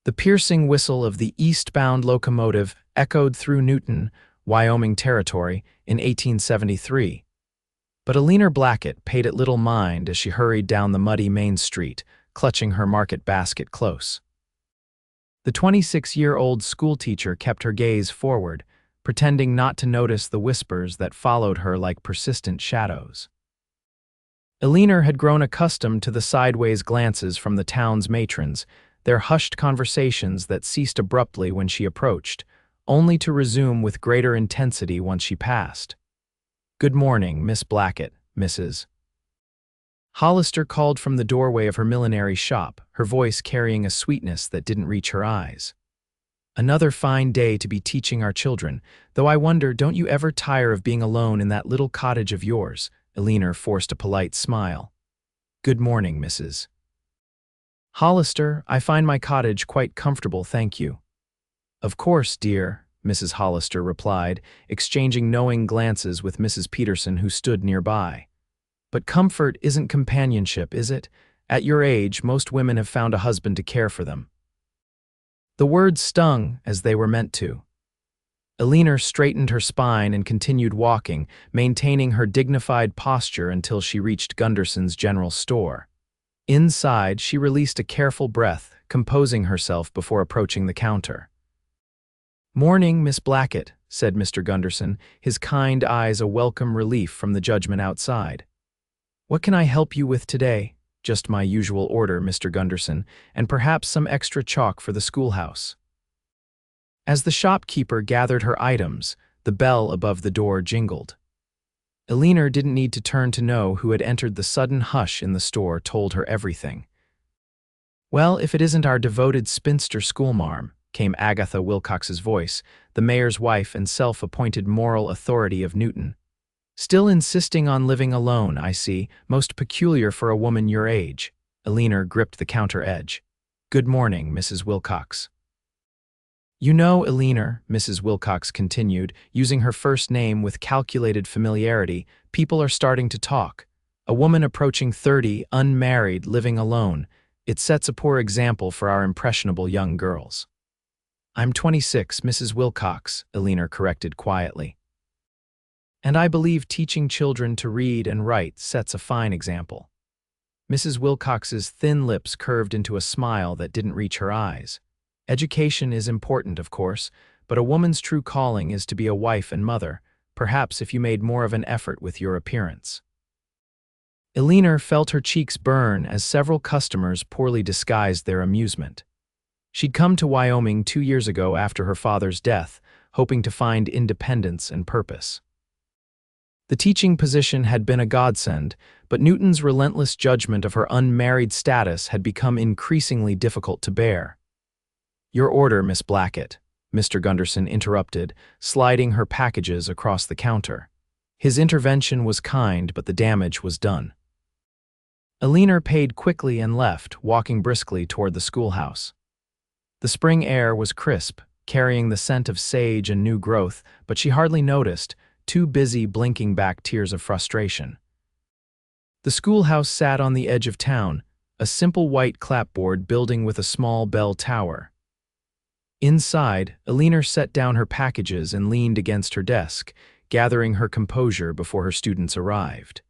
The piercing whistle of the eastbound locomotive echoed through Newton, Wyoming Territory, in 1873. But Eleanor Blackett paid it little mind as she hurried down the muddy main street, clutching her market basket close. The 26-year-old schoolteacher kept her gaze forward, pretending not to notice the whispers that followed her like persistent shadows. Eleanor had grown accustomed to the sideways glances from the town's matrons, their hushed conversations that ceased abruptly when she approached, only to resume with greater intensity once she passed. "Good morning, Miss Blackett, Mrs." Hollister called from the doorway of her millinery shop, her voice carrying a sweetness that didn't reach her eyes. "Another fine day to be teaching our children, though I wonder, don't you ever tire of being alone in that little cottage of yours?" Eleanor forced a polite smile. "Good morning, Mrs. Hollister. I find my cottage quite comfortable, thank you." "Of course, dear," Mrs. Hollister replied, exchanging knowing glances with Mrs. Peterson, who stood nearby. "But comfort isn't companionship, is it? At your age, most women have found a husband to care for them." The words stung, as they were meant to. Eleanor straightened her spine and continued walking, maintaining her dignified posture until she reached Gunderson's general store. Inside, she released a careful breath, composing herself before approaching the counter. "Morning, Miss Blackett," said Mr. Gunderson, his kind eyes a welcome relief from the judgment outside. "What can I help you with today?" "Just my usual order, Mr. Gunderson, and perhaps some extra chalk for the schoolhouse." As the shopkeeper gathered her items, the bell above the door jingled. Eleanor didn't need to turn to know who had entered. The sudden hush in the store told her everything. "Well, if it isn't our devoted spinster schoolmarm," came Agatha Wilcox's voice, the mayor's wife and self-appointed moral authority of Newton. "Still insisting on living alone, I see, most peculiar for a woman your age." Eleanor gripped the counter edge. "Good morning, Mrs. Wilcox." "You know, Eleanor," Mrs. Wilcox continued, using her first name with calculated familiarity, "people are starting to talk. A woman approaching 30, unmarried, living alone. It sets a poor example for our impressionable young girls." "I'm 26, Mrs. Wilcox," Eleanor corrected quietly. "And I believe teaching children to read and write sets a fine example." Mrs. Wilcox's thin lips curved into a smile that didn't reach her eyes. "Education is important, of course, but a woman's true calling is to be a wife and mother, perhaps if you made more of an effort with your appearance." Eleanor felt her cheeks burn as several customers poorly disguised their amusement. She'd come to Wyoming 2 years ago after her father's death, hoping to find independence and purpose. The teaching position had been a godsend, but Newton's relentless judgment of her unmarried status had become increasingly difficult to bear. "Your order, Miss Blackett," Mr. Gunderson interrupted, sliding her packages across the counter. His intervention was kind, but the damage was done. Eleanor paid quickly and left, walking briskly toward the schoolhouse. The spring air was crisp, carrying the scent of sage and new growth, but she hardly noticed, too busy blinking back tears of frustration. The schoolhouse sat on the edge of town, a simple white clapboard building with a small bell tower. Inside, Eleanor set down her packages and leaned against her desk, gathering her composure before her students arrived.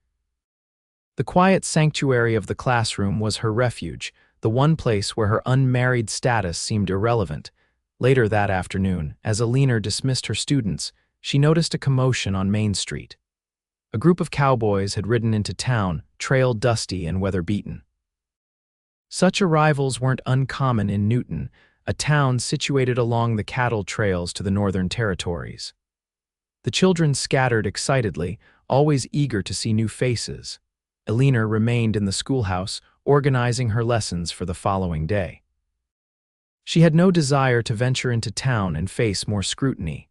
The quiet sanctuary of the classroom was her refuge, the one place where her unmarried status seemed irrelevant. Later that afternoon, as Eleanor dismissed her students, she noticed a commotion on Main Street. A group of cowboys had ridden into town, trail dusty and weather-beaten. Such arrivals weren't uncommon in Newton, a town situated along the cattle trails to the Northern Territories. The children scattered excitedly, always eager to see new faces. Eleanor remained in the schoolhouse, organizing her lessons for the following day. She had no desire to venture into town and face more scrutiny.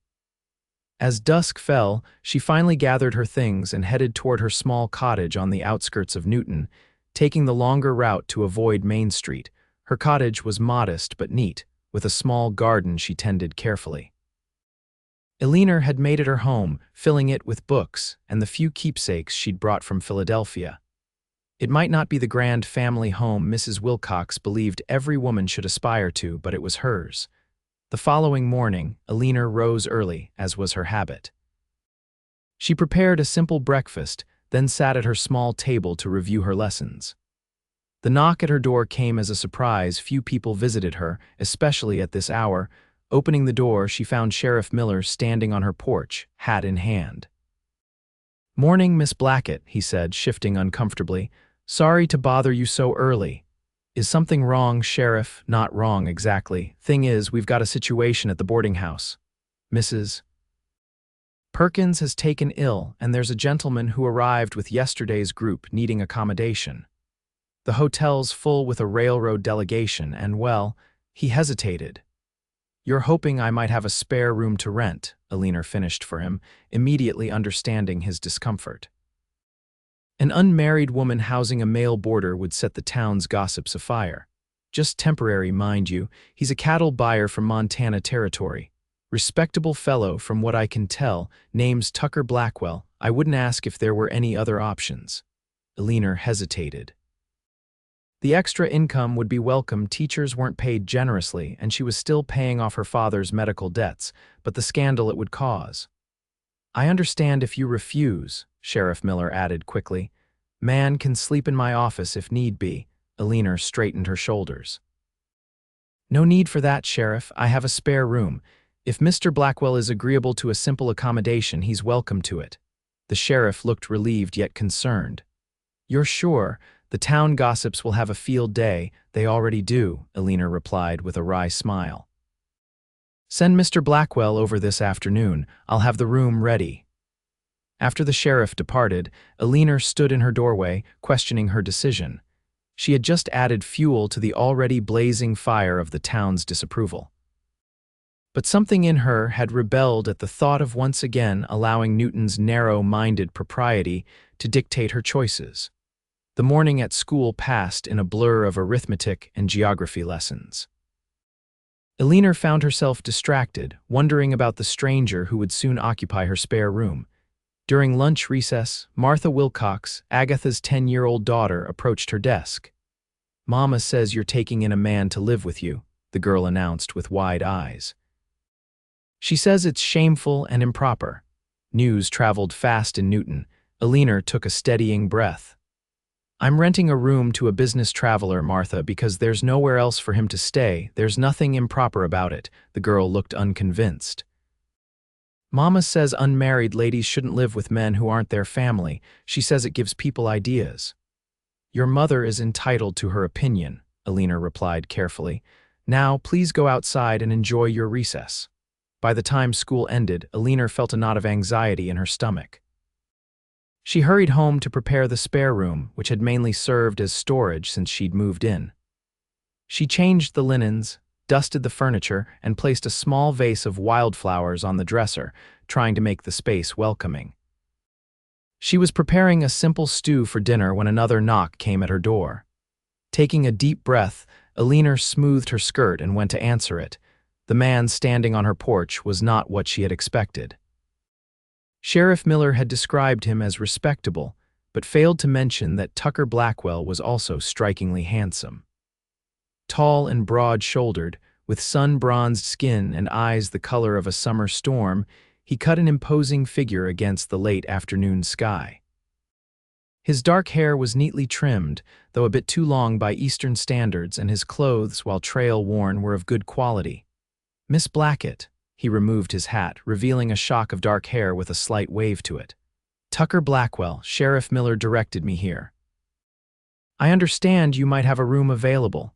As dusk fell, she finally gathered her things and headed toward her small cottage on the outskirts of Newton, taking the longer route to avoid Main Street. Her cottage was modest but neat, with a small garden she tended carefully. Eleanor had made it her home, filling it with books and the few keepsakes she'd brought from Philadelphia. It might not be the grand family home Mrs. Wilcox believed every woman should aspire to, but it was hers. The following morning, Eleanor rose early, as was her habit. She prepared a simple breakfast, then sat at her small table to review her lessons. The knock at her door came as a surprise. Few people visited her, especially at this hour. Opening the door, she found Sheriff Miller standing on her porch, hat in hand. "Morning, Miss Blackett," he said, shifting uncomfortably. "Sorry to bother you so early." "Is something wrong, Sheriff?" "Not wrong, exactly. Thing is, we've got a situation at the boarding house. Mrs. Perkins has taken ill, and there's a gentleman who arrived with yesterday's group needing accommodation. The hotel's full with a railroad delegation, and, well," he hesitated. "You're hoping I might have a spare room to rent," Eleanor finished for him, immediately understanding his discomfort. An unmarried woman housing a male boarder would set the town's gossips afire. "Just temporary, mind you. He's a cattle buyer from Montana Territory. Respectable fellow, from what I can tell, name's Tucker Blackwell. I wouldn't ask if there were any other options." Eleanor hesitated. The extra income would be welcome. Teachers weren't paid generously, and she was still paying off her father's medical debts, but the scandal it would cause. "I understand if you refuse," Sheriff Miller added quickly. "Man can sleep in my office if need be." Eleanor straightened her shoulders. "No need for that, Sheriff. I have a spare room. If Mr. Blackwell is agreeable to a simple accommodation, he's welcome to it." The sheriff looked relieved yet concerned. "You're sure? The town gossips will have a field day." "They already do," Eleanor replied with a wry smile. "Send Mr. Blackwell over this afternoon. I'll have the room ready." After the sheriff departed, Eleanor stood in her doorway, questioning her decision. She had just added fuel to the already blazing fire of the town's disapproval. But something in her had rebelled at the thought of once again allowing Newton's narrow-minded propriety to dictate her choices. The morning at school passed in a blur of arithmetic and geography lessons. Eleanor found herself distracted, wondering about the stranger who would soon occupy her spare room. During lunch recess, Martha Wilcox, Agatha's 10-year-old daughter, approached her desk. "Mama says you're taking in a man to live with you," the girl announced with wide eyes. "She says it's shameful and improper." News traveled fast in Newton. Eleanor took a steadying breath. "I'm renting a room to a business traveler, Martha, because there's nowhere else for him to stay. There's nothing improper about it." The girl looked unconvinced. "Mama says unmarried ladies shouldn't live with men who aren't their family. She says it gives people ideas." "Your mother is entitled to her opinion," Eleanor replied carefully. "Now, please go outside and enjoy your recess." By the time school ended, Eleanor felt a knot of anxiety in her stomach. She hurried home to prepare the spare room, which had mainly served as storage since she'd moved in. She changed the linens, dusted the furniture, and placed a small vase of wildflowers on the dresser, trying to make the space welcoming. She was preparing a simple stew for dinner when another knock came at her door. Taking a deep breath, Eleanor smoothed her skirt and went to answer it. The man standing on her porch was not what she had expected. Sheriff Miller had described him as respectable, but failed to mention that Tucker Blackwell was also strikingly handsome. Tall and broad-shouldered, with sun-bronzed skin and eyes the color of a summer storm, he cut an imposing figure against the late afternoon sky. His dark hair was neatly trimmed, though a bit too long by Eastern standards, and his clothes, while trail-worn, were of good quality. "Miss Blackett." He removed his hat, revealing a shock of dark hair with a slight wave to it. "Tucker Blackwell, Sheriff Miller directed me here." "I understand you might have a room available."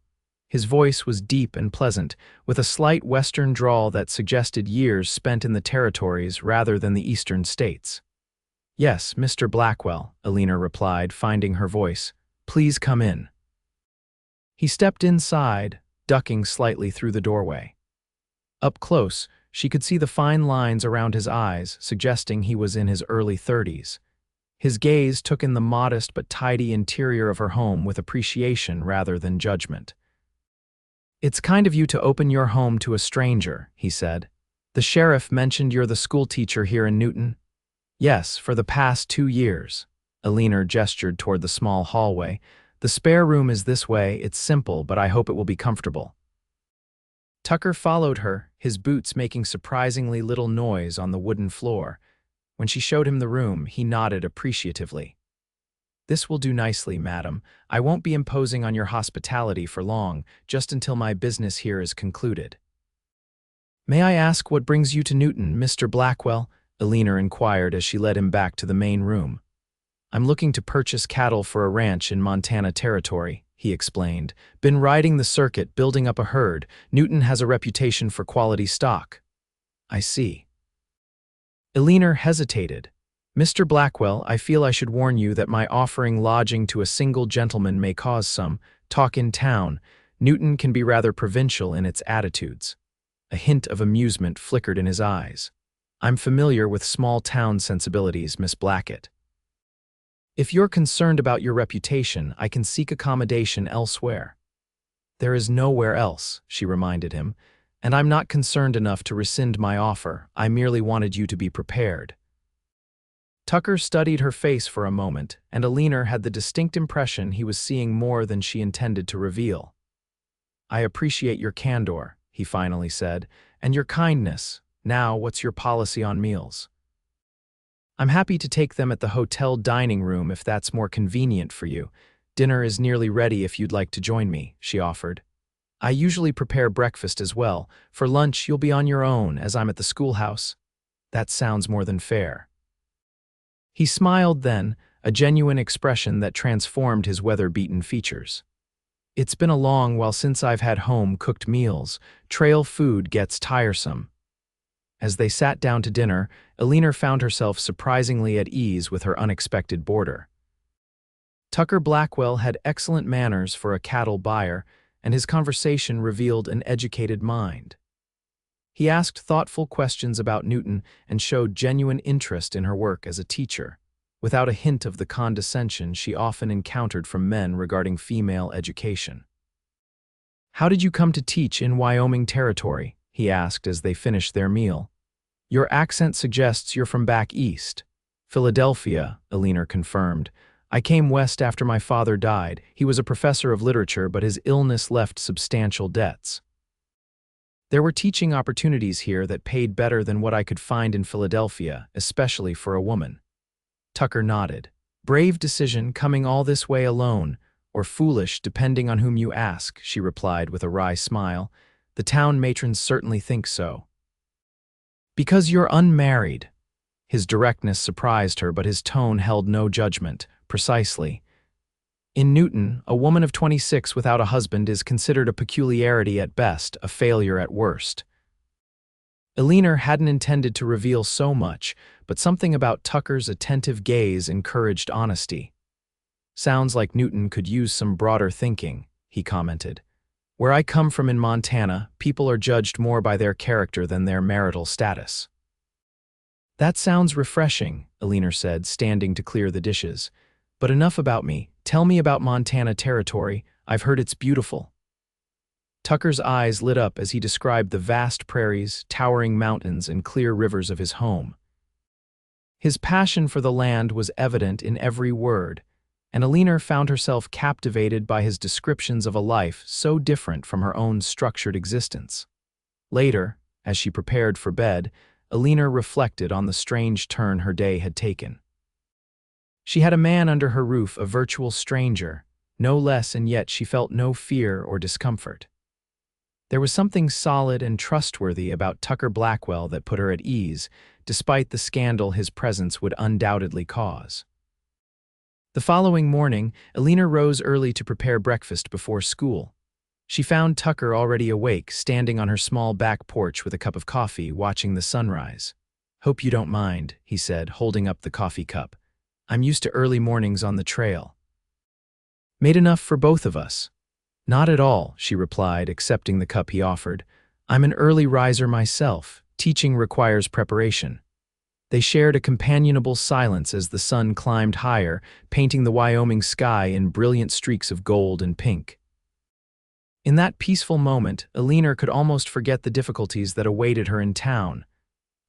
His voice was deep and pleasant, with a slight Western drawl that suggested years spent in the territories rather than the Eastern states. "Yes, Mr. Blackwell," Eleanor replied, finding her voice. "Please come in." He stepped inside, ducking slightly through the doorway. Up close, she could see the fine lines around his eyes, suggesting he was in his early 30s. His gaze took in the modest but tidy interior of her home with appreciation rather than judgment. "It's kind of you to open your home to a stranger," he said. "The sheriff mentioned you're the schoolteacher here in Newton?" "Yes, for the past 2 years." Eleanor gestured toward the small hallway. The spare room is this way. It's simple, but I hope it will be comfortable. Tucker followed her, his boots making surprisingly little noise on the wooden floor. When she showed him the room, he nodded appreciatively. "This will do nicely, madam. I won't be imposing on your hospitality for long, just until my business here is concluded." "May I ask what brings you to Newton, Mr. Blackwell?" Eleanor inquired as she led him back to the main room. "I'm looking to purchase cattle for a ranch in Montana Territory," he explained. "Been riding the circuit, building up a herd. Newton has a reputation for quality stock." "I see." Eleanor hesitated. "Mr. Blackwell, I feel I should warn you that my offering lodging to a single gentleman may cause some talk in town. Newton can be rather provincial in its attitudes." A hint of amusement flickered in his eyes. "I'm familiar with small-town sensibilities, Miss Blackett. If you're concerned about your reputation, I can seek accommodation elsewhere." "There is nowhere else," she reminded him, "and I'm not concerned enough to rescind my offer. I merely wanted you to be prepared." Tucker studied her face for a moment, and Eleanor had the distinct impression he was seeing more than she intended to reveal. "I appreciate your candor," he finally said, "and your kindness. Now, what's your policy on meals?" "I'm happy to take them at the hotel dining room if that's more convenient for you. Dinner is nearly ready if you'd like to join me," she offered. "I usually prepare breakfast as well. For lunch, you'll be on your own, as I'm at the schoolhouse." "That sounds more than fair." He smiled then, a genuine expression that transformed his weather-beaten features. "It's been a long while since I've had home-cooked meals. Trail food gets tiresome." As they sat down to dinner, Eleanor found herself surprisingly at ease with her unexpected boarder. Tucker Blackwell had excellent manners for a cattle buyer, and his conversation revealed an educated mind. He asked thoughtful questions about Newton and showed genuine interest in her work as a teacher, without a hint of the condescension she often encountered from men regarding female education. "How did you come to teach in Wyoming Territory?" he asked as they finished their meal. "Your accent suggests you're from back east." "Philadelphia," Eleanor confirmed. "I came west after my father died. He was a professor of literature, but his illness left substantial debts. There were teaching opportunities here that paid better than what I could find in Philadelphia, especially for a woman." Tucker nodded. "Brave decision coming all this way alone, or foolish depending on whom you ask," she replied with a wry smile. "The town matrons certainly think so." "Because you're unmarried." His directness surprised her, but his tone held no judgment. "Precisely. In Newton, a woman of 26 without a husband is considered a peculiarity at best, a failure at worst." Eleanor hadn't intended to reveal so much, but something about Tucker's attentive gaze encouraged honesty. "Sounds like Newton could use some broader thinking," he commented. "Where I come from in Montana, people are judged more by their character than their marital status." "That sounds refreshing," Eleanor said, standing to clear the dishes. "But enough about me. Tell me about Montana Territory. I've heard it's beautiful." Tucker's eyes lit up as he described the vast prairies, towering mountains, and clear rivers of his home. His passion for the land was evident in every word, and Eleanor found herself captivated by his descriptions of a life so different from her own structured existence. Later, as she prepared for bed, Eleanor reflected on the strange turn her day had taken. She had a man under her roof, a virtual stranger, no less, and yet she felt no fear or discomfort. There was something solid and trustworthy about Tucker Blackwell that put her at ease, despite the scandal his presence would undoubtedly cause. The following morning, Eleanor rose early to prepare breakfast before school. She found Tucker already awake, standing on her small back porch with a cup of coffee, watching the sunrise. "Hope you don't mind," he said, holding up the coffee cup. "I'm used to early mornings on the trail." "Made enough for both of us." "Not at all," she replied, accepting the cup he offered. "I'm an early riser myself. Teaching requires preparation." They shared a companionable silence as the sun climbed higher, painting the Wyoming sky in brilliant streaks of gold and pink. In that peaceful moment, Eleanor could almost forget the difficulties that awaited her in town.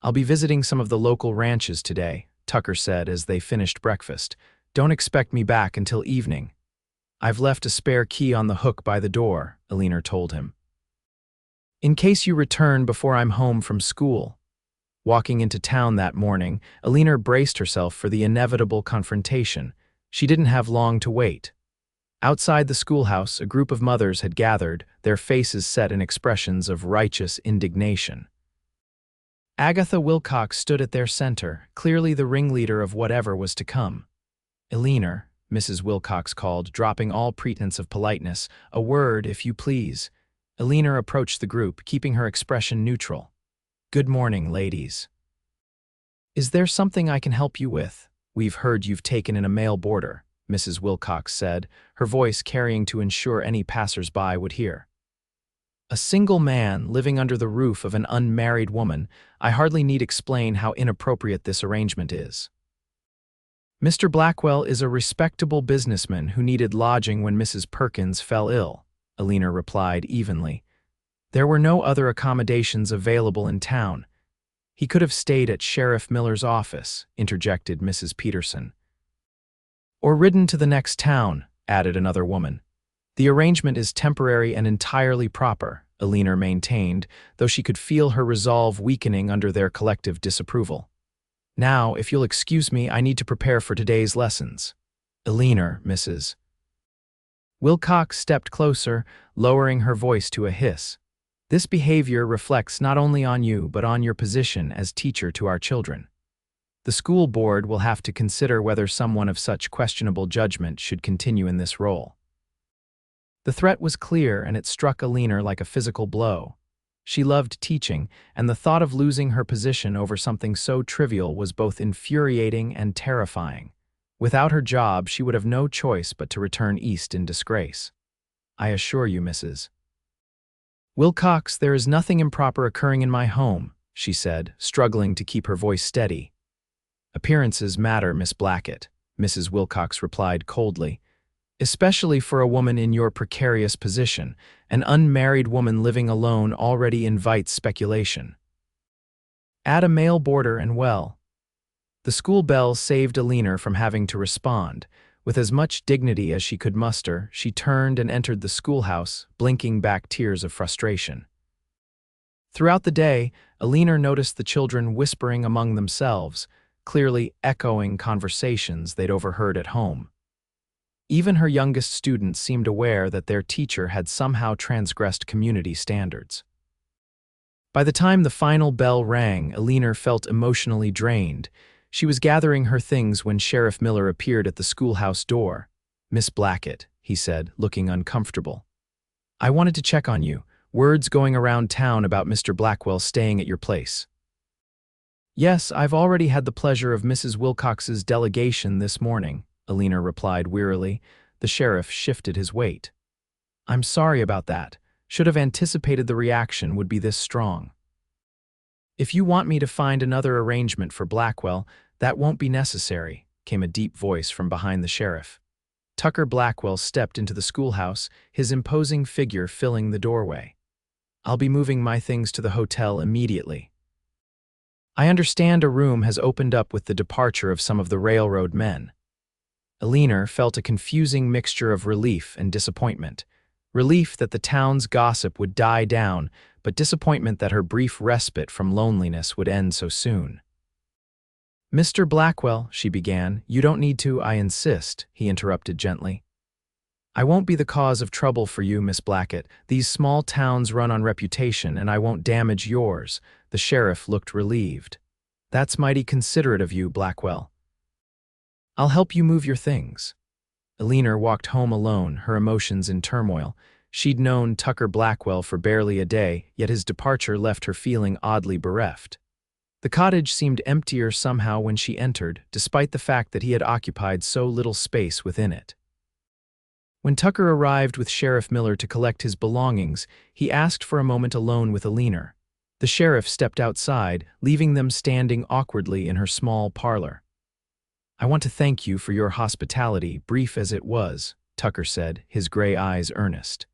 "I'll be visiting some of the local ranches today," Tucker said as they finished breakfast. Don't expect me back until evening. I've left a spare key on the hook by the door, Eleanor told him. In case you return before I'm home from school. Walking into town that morning, Eleanor braced herself for the inevitable confrontation. She didn't have long to wait. Outside the schoolhouse, a group of mothers had gathered, their faces set in expressions of righteous indignation. Agatha Wilcox stood at their center, clearly the ringleader of whatever was to come. Eleanor, Mrs. Wilcox called, dropping all pretense of politeness, a word, if you please. Eleanor approached the group, keeping her expression neutral. Good morning, ladies. Is there something I can help you with? We've heard you've taken in a male boarder, Mrs. Wilcox said, her voice carrying to ensure any passers-by would hear. A single man living under the roof of an unmarried woman, I hardly need explain how inappropriate this arrangement is. Mr. Blackwell is a respectable businessman who needed lodging when Mrs. Perkins fell ill, Eleanor replied evenly. There were no other accommodations available in town. He could have stayed at Sheriff Miller's office, interjected Mrs. Peterson. Or ridden to the next town, added another woman. The arrangement is temporary and entirely proper, Eleanor maintained, though she could feel her resolve weakening under their collective disapproval. Now, if you'll excuse me, I need to prepare for today's lessons. Eleanor, Mrs. Wilcox stepped closer, lowering her voice to a hiss. This behavior reflects not only on you, but on your position as teacher to our children. The school board will have to consider whether someone of such questionable judgment should continue in this role. The threat was clear, and it struck Eleanor like a physical blow. She loved teaching, and the thought of losing her position over something so trivial was both infuriating and terrifying. Without her job, she would have no choice but to return east in disgrace. I assure you, Mrs. Wilcox, there is nothing improper occurring in my home, she said, struggling to keep her voice steady. Appearances matter, Miss Blackett, Mrs. Wilcox replied coldly. Especially for a woman in your precarious position. An unmarried woman living alone already invites speculation. Add a male boarder and well. The school bell saved Eleanor from having to respond. With as much dignity as she could muster, she turned and entered the schoolhouse, blinking back tears of frustration. Throughout the day, Eleanor noticed the children whispering among themselves, clearly echoing conversations they'd overheard at home. Even her youngest students seemed aware that their teacher had somehow transgressed community standards. By the time the final bell rang, Eleanor felt emotionally drained. She was gathering her things when Sheriff Miller appeared at the schoolhouse door. Miss Blackett, he said, looking uncomfortable. I wanted to check on you. Words going around town about Mr. Blackwell staying at your place. Yes, I've already had the pleasure of Mrs. Wilcox's delegation this morning, Eleanor replied wearily. The sheriff shifted his weight. I'm sorry about that. Should have anticipated the reaction would be this strong. If you want me to find another arrangement for Blackwell, that won't be necessary, came a deep voice from behind the sheriff. Tucker Blackwell stepped into the schoolhouse, his imposing figure filling the doorway. I'll be moving my things to the hotel immediately. I understand a room has opened up with the departure of some of the railroad men. Eleanor felt a confusing mixture of relief and disappointment. Relief that the town's gossip would die down, but disappointment that her brief respite from loneliness would end so soon. Mr. Blackwell, she began, you don't need to, I insist, he interrupted gently. I won't be the cause of trouble for you, Miss Blackett. These small towns run on reputation, and I won't damage yours. The sheriff looked relieved. That's mighty considerate of you, Blackwell. I'll help you move your things. Eleanor walked home alone, her emotions in turmoil. She'd known Tucker Blackwell for barely a day, yet his departure left her feeling oddly bereft. The cottage seemed emptier somehow when she entered, despite the fact that he had occupied so little space within it. When Tucker arrived with Sheriff Miller to collect his belongings, he asked for a moment alone with Eleanor. The sheriff stepped outside, leaving them standing awkwardly in her small parlor. I want to thank you for your hospitality, brief as it was, Tucker said, his gray eyes earnest.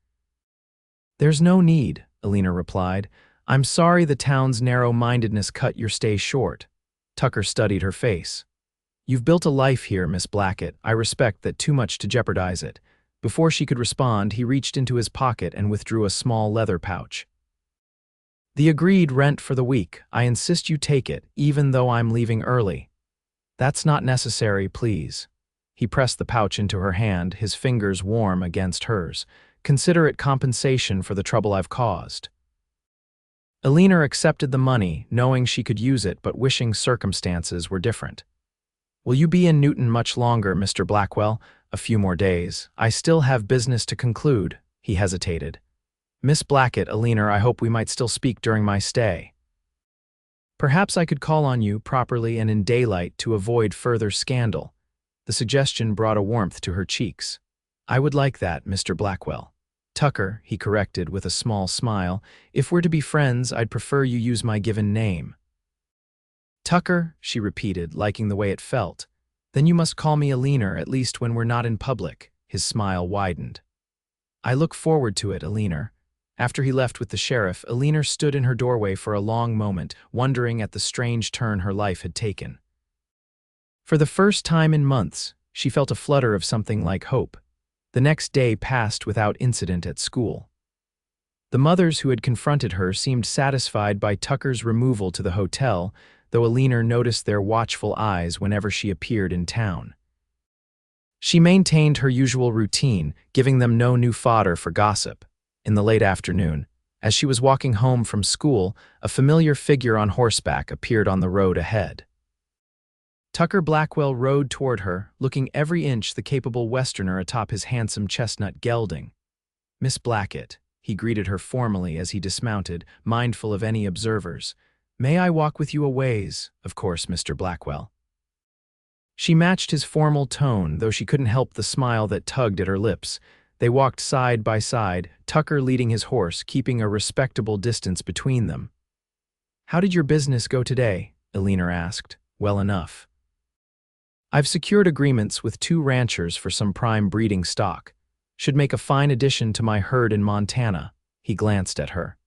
There's no need, Eleanor replied. I'm sorry the town's narrow-mindedness cut your stay short. Tucker studied her face. You've built a life here, Miss Blackett. I respect that too much to jeopardize it. Before she could respond, he reached into his pocket and withdrew a small leather pouch. The agreed rent for the week. I insist you take it, even though I'm leaving early. That's not necessary, please. He pressed the pouch into her hand, his fingers warm against hers. Consider it compensation for the trouble I've caused. Eleanor accepted the money, knowing she could use it but wishing circumstances were different. Will you be in Newton much longer, Mr. Blackwell? A few more days. I still have business to conclude. He hesitated. Miss Blackett, Eleanor, I hope we might still speak during my stay. Perhaps I could call on you properly and in daylight to avoid further scandal. The suggestion brought a warmth to her cheeks. I would like that, Mr. Blackwell. Tucker, he corrected with a small smile. If we're to be friends, I'd prefer you use my given name. Tucker, she repeated, liking the way it felt. Then you must call me Eleanor, at least when we're not in public. His smile widened. I look forward to it, Eleanor. After he left with the sheriff, Eleanor stood in her doorway for a long moment, wondering at the strange turn her life had taken. For the first time in months, she felt a flutter of something like hope. The next day passed without incident at school. The mothers who had confronted her seemed satisfied by Tucker's removal to the hotel, though Eleanor noticed their watchful eyes whenever she appeared in town. She maintained her usual routine, giving them no new fodder for gossip. In the late afternoon, as she was walking home from school, a familiar figure on horseback appeared on the road ahead. Tucker Blackwell rode toward her, looking every inch the capable Westerner atop his handsome chestnut gelding. Miss Blackett, he greeted her formally as he dismounted, mindful of any observers. May I walk with you a ways? Of course, Mr. Blackwell. She matched his formal tone, though she couldn't help the smile that tugged at her lips. They walked side by side, Tucker leading his horse, keeping a respectable distance between them. How did your business go today? Eleanor asked. Well enough. I've secured agreements with 2 ranchers for some prime breeding stock. Should make a fine addition to my herd in Montana. He glanced at her.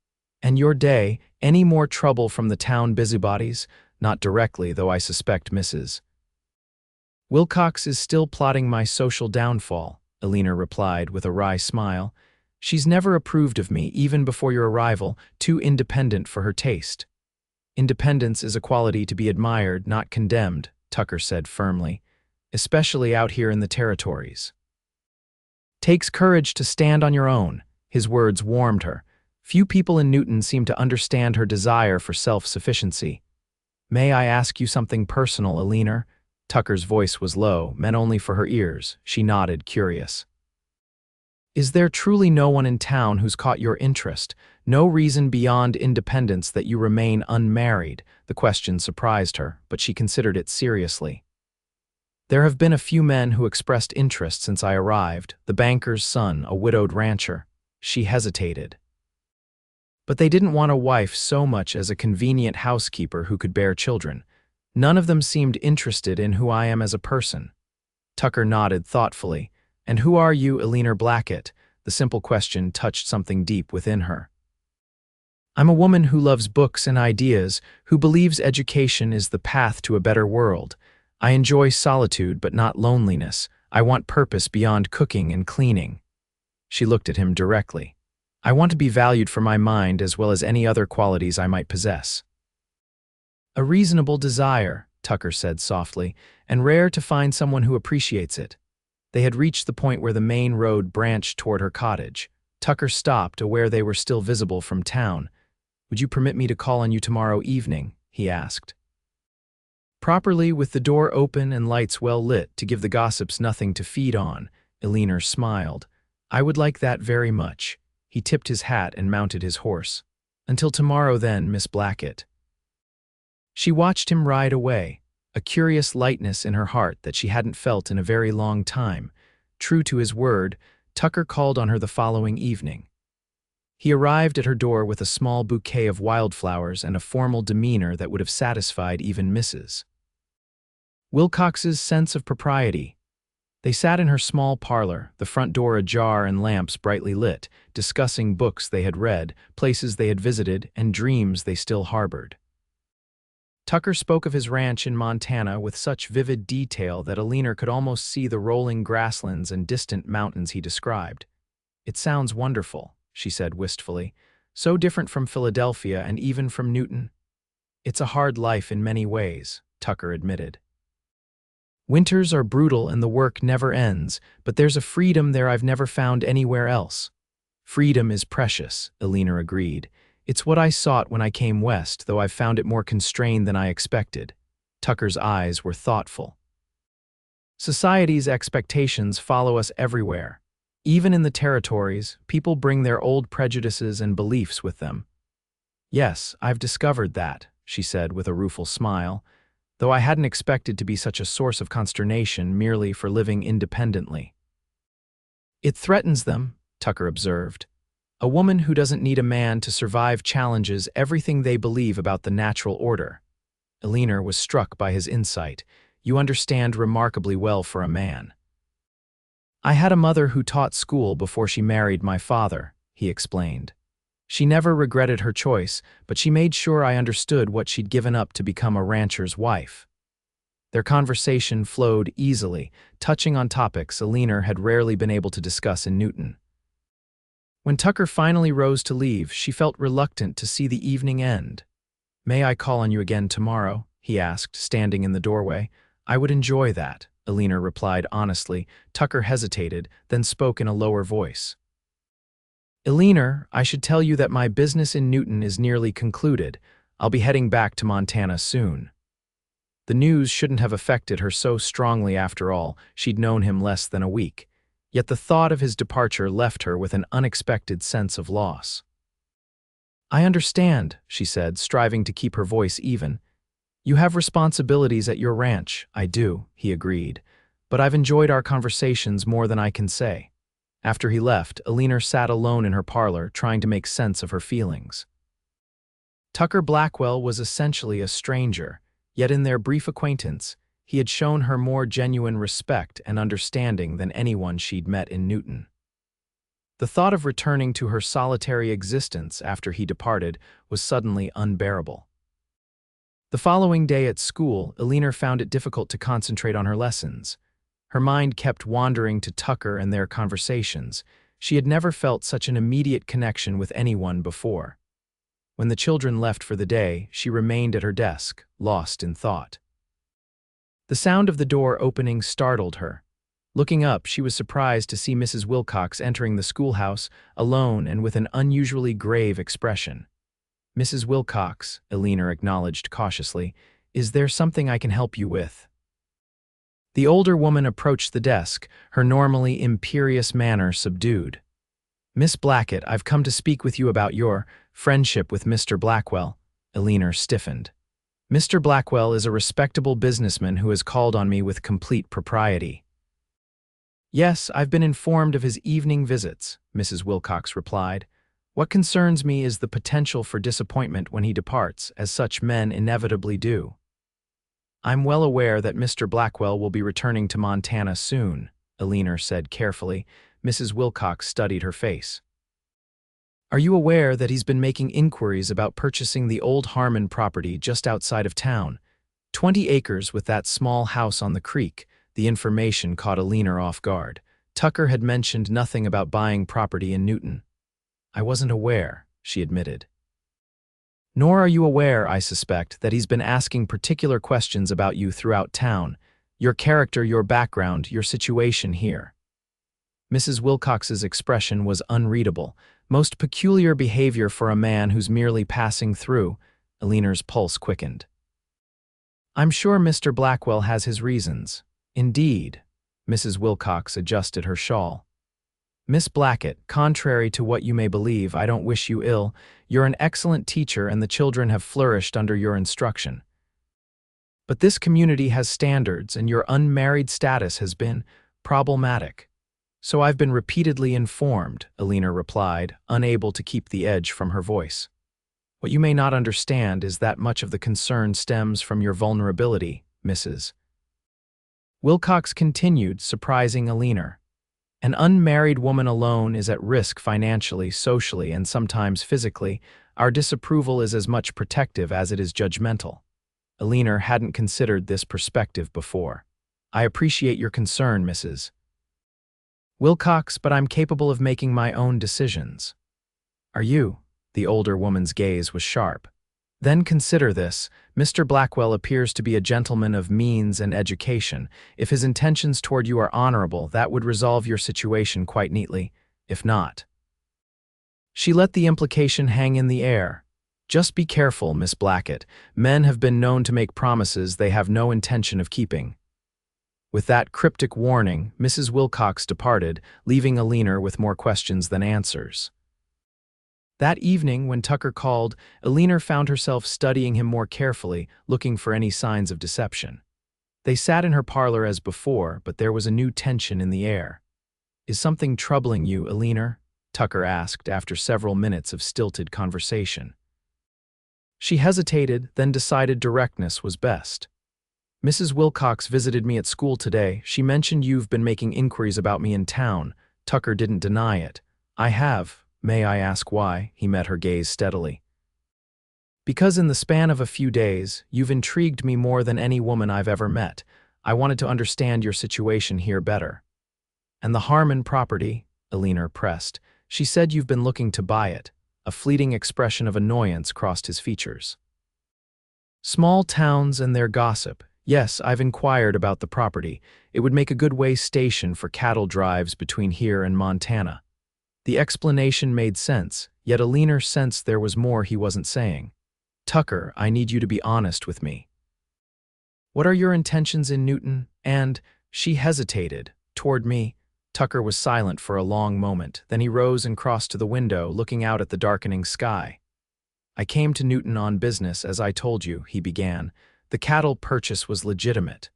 And your day, any more trouble from the town busybodies? Not directly, though I suspect Mrs. Wilcox is still plotting my social downfall, Eleanor replied with a wry smile. She's never approved of me, even before your arrival, too independent for her taste. Independence is a quality to be admired, not condemned, Tucker said firmly, especially out here in the territories. Takes courage to stand on your own. His words warmed her. Few people in Newton seem to understand her desire for self-sufficiency. May I ask you something personal, Eleanor? Tucker's voice was low, meant only for her ears. She nodded, curious. Is there truly no one in town who's caught your interest? No reason beyond independence that you remain unmarried? The question surprised her, but she considered it seriously. There have been a few men who expressed interest since I arrived, the banker's son, a widowed rancher. She hesitated. But they didn't want a wife so much as a convenient housekeeper who could bear children. None of them seemed interested in who I am as a person. Tucker nodded thoughtfully. And who are you, Eleanor Blackett? The simple question touched something deep within her. I'm a woman who loves books and ideas, who believes education is the path to a better world. I enjoy solitude but not loneliness. I want purpose beyond cooking and cleaning. She looked at him directly. I want to be valued for my mind as well as any other qualities I might possess. A reasonable desire, Tucker said softly, and rare to find someone who appreciates it. They had reached the point where the main road branched toward her cottage. Tucker stopped, aware they were still visible from town. Would you permit me to call on you tomorrow evening? He asked. Properly, with the door open and lights well lit to give the gossips nothing to feed on, Eleanor smiled. I would like that very much. He tipped his hat and mounted his horse. Until tomorrow then, Miss Blackett. She watched him ride away, a curious lightness in her heart that she hadn't felt in a very long time. True to his word, Tucker called on her the following evening. He arrived at her door with a small bouquet of wildflowers and a formal demeanor that would have satisfied even Mrs. Wilcox's sense of propriety. They sat in her small parlor, the front door ajar and lamps brightly lit, discussing books they had read, places they had visited, and dreams they still harbored. Tucker spoke of his ranch in Montana with such vivid detail that Eleanor could almost see the rolling grasslands and distant mountains he described. "It sounds wonderful," she said wistfully. "So different from Philadelphia and even from Newton." "It's a hard life in many ways," Tucker admitted. "Winters are brutal and the work never ends, but there's a freedom there I've never found anywhere else." "Freedom is precious," Eleanor agreed. "It's what I sought when I came west, though I've found it more constrained than I expected." Tucker's eyes were thoughtful. "Society's expectations follow us everywhere. Even in the territories, people bring their old prejudices and beliefs with them." "Yes, I've discovered that," she said with a rueful smile, "though I hadn't expected to be such a source of consternation merely for living independently." "It threatens them," Tucker observed. "A woman who doesn't need a man to survive challenges everything they believe about the natural order." Eleanor was struck by his insight. "You understand remarkably well for a man." "I had a mother who taught school before she married my father," he explained. "She never regretted her choice, but she made sure I understood what she'd given up to become a rancher's wife." Their conversation flowed easily, touching on topics Eleanor had rarely been able to discuss in Newton. When Tucker finally rose to leave, she felt reluctant to see the evening end. "May I call on you again tomorrow?" he asked, standing in the doorway. "I would enjoy that," Eleanor replied honestly. Tucker hesitated, then spoke in a lower voice. "Eleanor, I should tell you that my business in Newton is nearly concluded. I'll be heading back to Montana soon." The news shouldn't have affected her so strongly after all. She'd known him less than a week. Yet the thought of his departure left her with an unexpected sense of loss. "I understand," she said, striving to keep her voice even. "You have responsibilities at your ranch." "I do," he agreed. "But I've enjoyed our conversations more than I can say." After he left, Eleanor sat alone in her parlor, trying to make sense of her feelings. Tucker Blackwell was essentially a stranger, yet in their brief acquaintance, he had shown her more genuine respect and understanding than anyone she'd met in Newton. The thought of returning to her solitary existence after he departed was suddenly unbearable. The following day at school, Eleanor found it difficult to concentrate on her lessons. Her mind kept wandering to Tucker and their conversations. She had never felt such an immediate connection with anyone before. When the children left for the day, she remained at her desk, lost in thought. The sound of the door opening startled her. Looking up, she was surprised to see Mrs. Wilcox entering the schoolhouse, alone and with an unusually grave expression. "Mrs. Wilcox," Eleanor acknowledged cautiously, "is there something I can help you with?" The older woman approached the desk, her normally imperious manner subdued. "Miss Blackett, I've come to speak with you about your friendship with Mr. Blackwell." Eleanor stiffened. "Mr. Blackwell is a respectable businessman who has called on me with complete propriety." "Yes, I've been informed of his evening visits," Mrs. Wilcox replied. "What concerns me is the potential for disappointment when he departs, as such men inevitably do." "I'm well aware that Mr. Blackwell will be returning to Montana soon," Eleanor said carefully. Mrs. Wilcox studied her face. "Are you aware that he's been making inquiries about purchasing the old Harmon property just outside of town? 20 acres with that small house on the creek." The information caught Eleanor off guard. Tucker had mentioned nothing about buying property in Newton. "I wasn't aware," she admitted. "Nor are you aware, I suspect, that he's been asking particular questions about you throughout town. Your character, your background, your situation here." Mrs. Wilcox's expression was unreadable. Most peculiar behavior for a man who's merely passing through. Eleanor's pulse quickened. "I'm sure Mr. Blackwell has his reasons." "Indeed." Mrs. Wilcox adjusted her shawl. "Miss Blackett, contrary to what you may believe, I don't wish you ill. You're an excellent teacher and the children have flourished under your instruction. But this community has standards and your unmarried status has been problematic." "So I've been repeatedly informed," Eleanor replied, unable to keep the edge from her voice. "What you may not understand is that much of the concern stems from your vulnerability, Mrs. Wilcox continued, surprising Eleanor. "An unmarried woman alone is at risk financially, socially, and sometimes physically. Our disapproval is as much protective as it is judgmental." Eleanor hadn't considered this perspective before. I appreciate your concern, Mrs. Wilcox, but I'm capable of making my own decisions. Are you? The older woman's gaze was sharp. Then consider this. Mr. Blackwell appears to be a gentleman of means and education. If his intentions toward you are honorable, that would resolve your situation quite neatly. If not. She let the implication hang in the air. Just be careful, Miss Blackett. Men have been known to make promises they have no intention of keeping. With that cryptic warning, Mrs. Wilcox departed, leaving Eleanor with more questions than answers. That evening, when Tucker called, Eleanor found herself studying him more carefully, looking for any signs of deception. They sat in her parlor as before, but there was a new tension in the air. "Is something troubling you, Eleanor?" Tucker asked after several minutes of stilted conversation. She hesitated, then decided directness was best. "Mrs. Wilcox visited me at school today. She mentioned you've been making inquiries about me in town." Tucker didn't deny it. "I have. May I ask why?" He met her gaze steadily. "Because in the span of a few days, you've intrigued me more than any woman I've ever met. I wanted to understand your situation here better." "And the Harmon property?" Eleanor pressed. "She said you've been looking to buy it." A fleeting expression of annoyance crossed his features. "Small towns and their gossip. Yes, I've inquired about the property. It would make a good way station for cattle drives between here and Montana." The explanation made sense, yet Eleanor sensed there was more he wasn't saying. "Tucker, I need you to be honest with me. What are your intentions in Newton? And," she hesitated, "toward me?" Tucker was silent for a long moment, then he rose and crossed to the window, looking out at the darkening sky. "I came to Newton on business, as I told you," he began. "The cattle purchase was legitimate.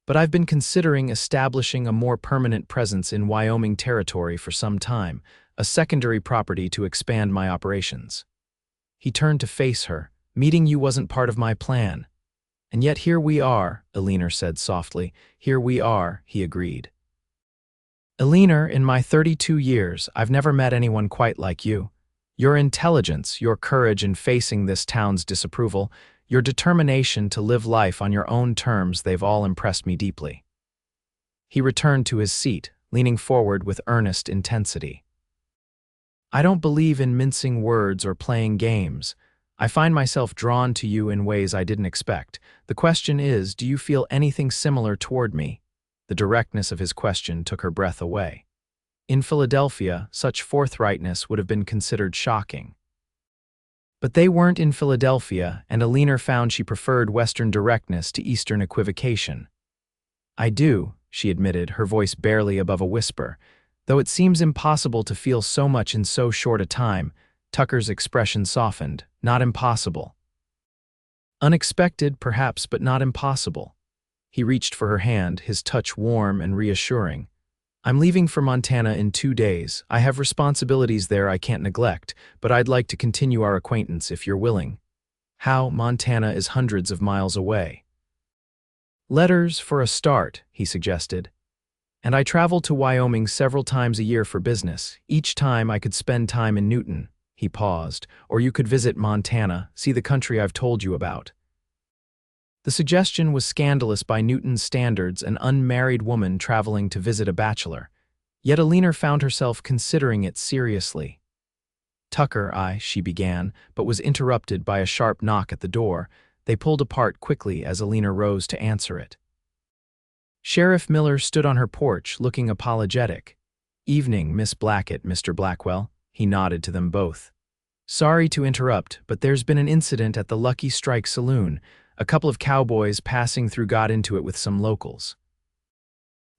But I've been considering establishing a more permanent presence in Wyoming Territory for some time, a secondary property to expand my operations." He turned to face her. "Meeting you wasn't part of my plan." "And yet here we are," Eleanor said softly. "Here we are," he agreed. "Eleanor, in my 32 years, I've never met anyone quite like you. Your intelligence, your courage in facing this town's disapproval, your determination to live life on your own terms, they've all impressed me deeply." He returned to his seat, leaning forward with earnest intensity. "I don't believe in mincing words or playing games. I find myself drawn to you in ways I didn't expect. The question is, do you feel anything similar toward me?" The directness of his question took her breath away. In Philadelphia, such forthrightness would have been considered shocking. But they weren't in Philadelphia, and Eleanor found she preferred Western directness to Eastern equivocation. "I do," she admitted, her voice barely above a whisper. "Though it seems impossible to feel so much in so short a time." Tucker's expression softened. "Not impossible. Unexpected, perhaps, but not impossible." He reached for her hand, his touch warm and reassuring. "I'm leaving for Montana in 2 days. I have responsibilities there I can't neglect, but I'd like to continue our acquaintance if you're willing." "How? Montana is hundreds of miles away." "Letters for a start," he suggested. "And I travel to Wyoming several times a year for business. Each time I could spend time in Newton." He paused. "Or you could visit Montana, see the country I've told you about." The suggestion was scandalous by Newton's standards, an unmarried woman traveling to visit a bachelor. Yet Eleanor found herself considering it seriously. "Tucker, she began, but was interrupted by a sharp knock at the door. They pulled apart quickly as Eleanor rose to answer it. Sheriff Miller stood on her porch, looking apologetic. "Evening, Miss Blackett, Mr. Blackwell." He nodded to them both. "Sorry to interrupt, but there's been an incident at the Lucky Strike Saloon. A couple of cowboys passing through got into it with some locals.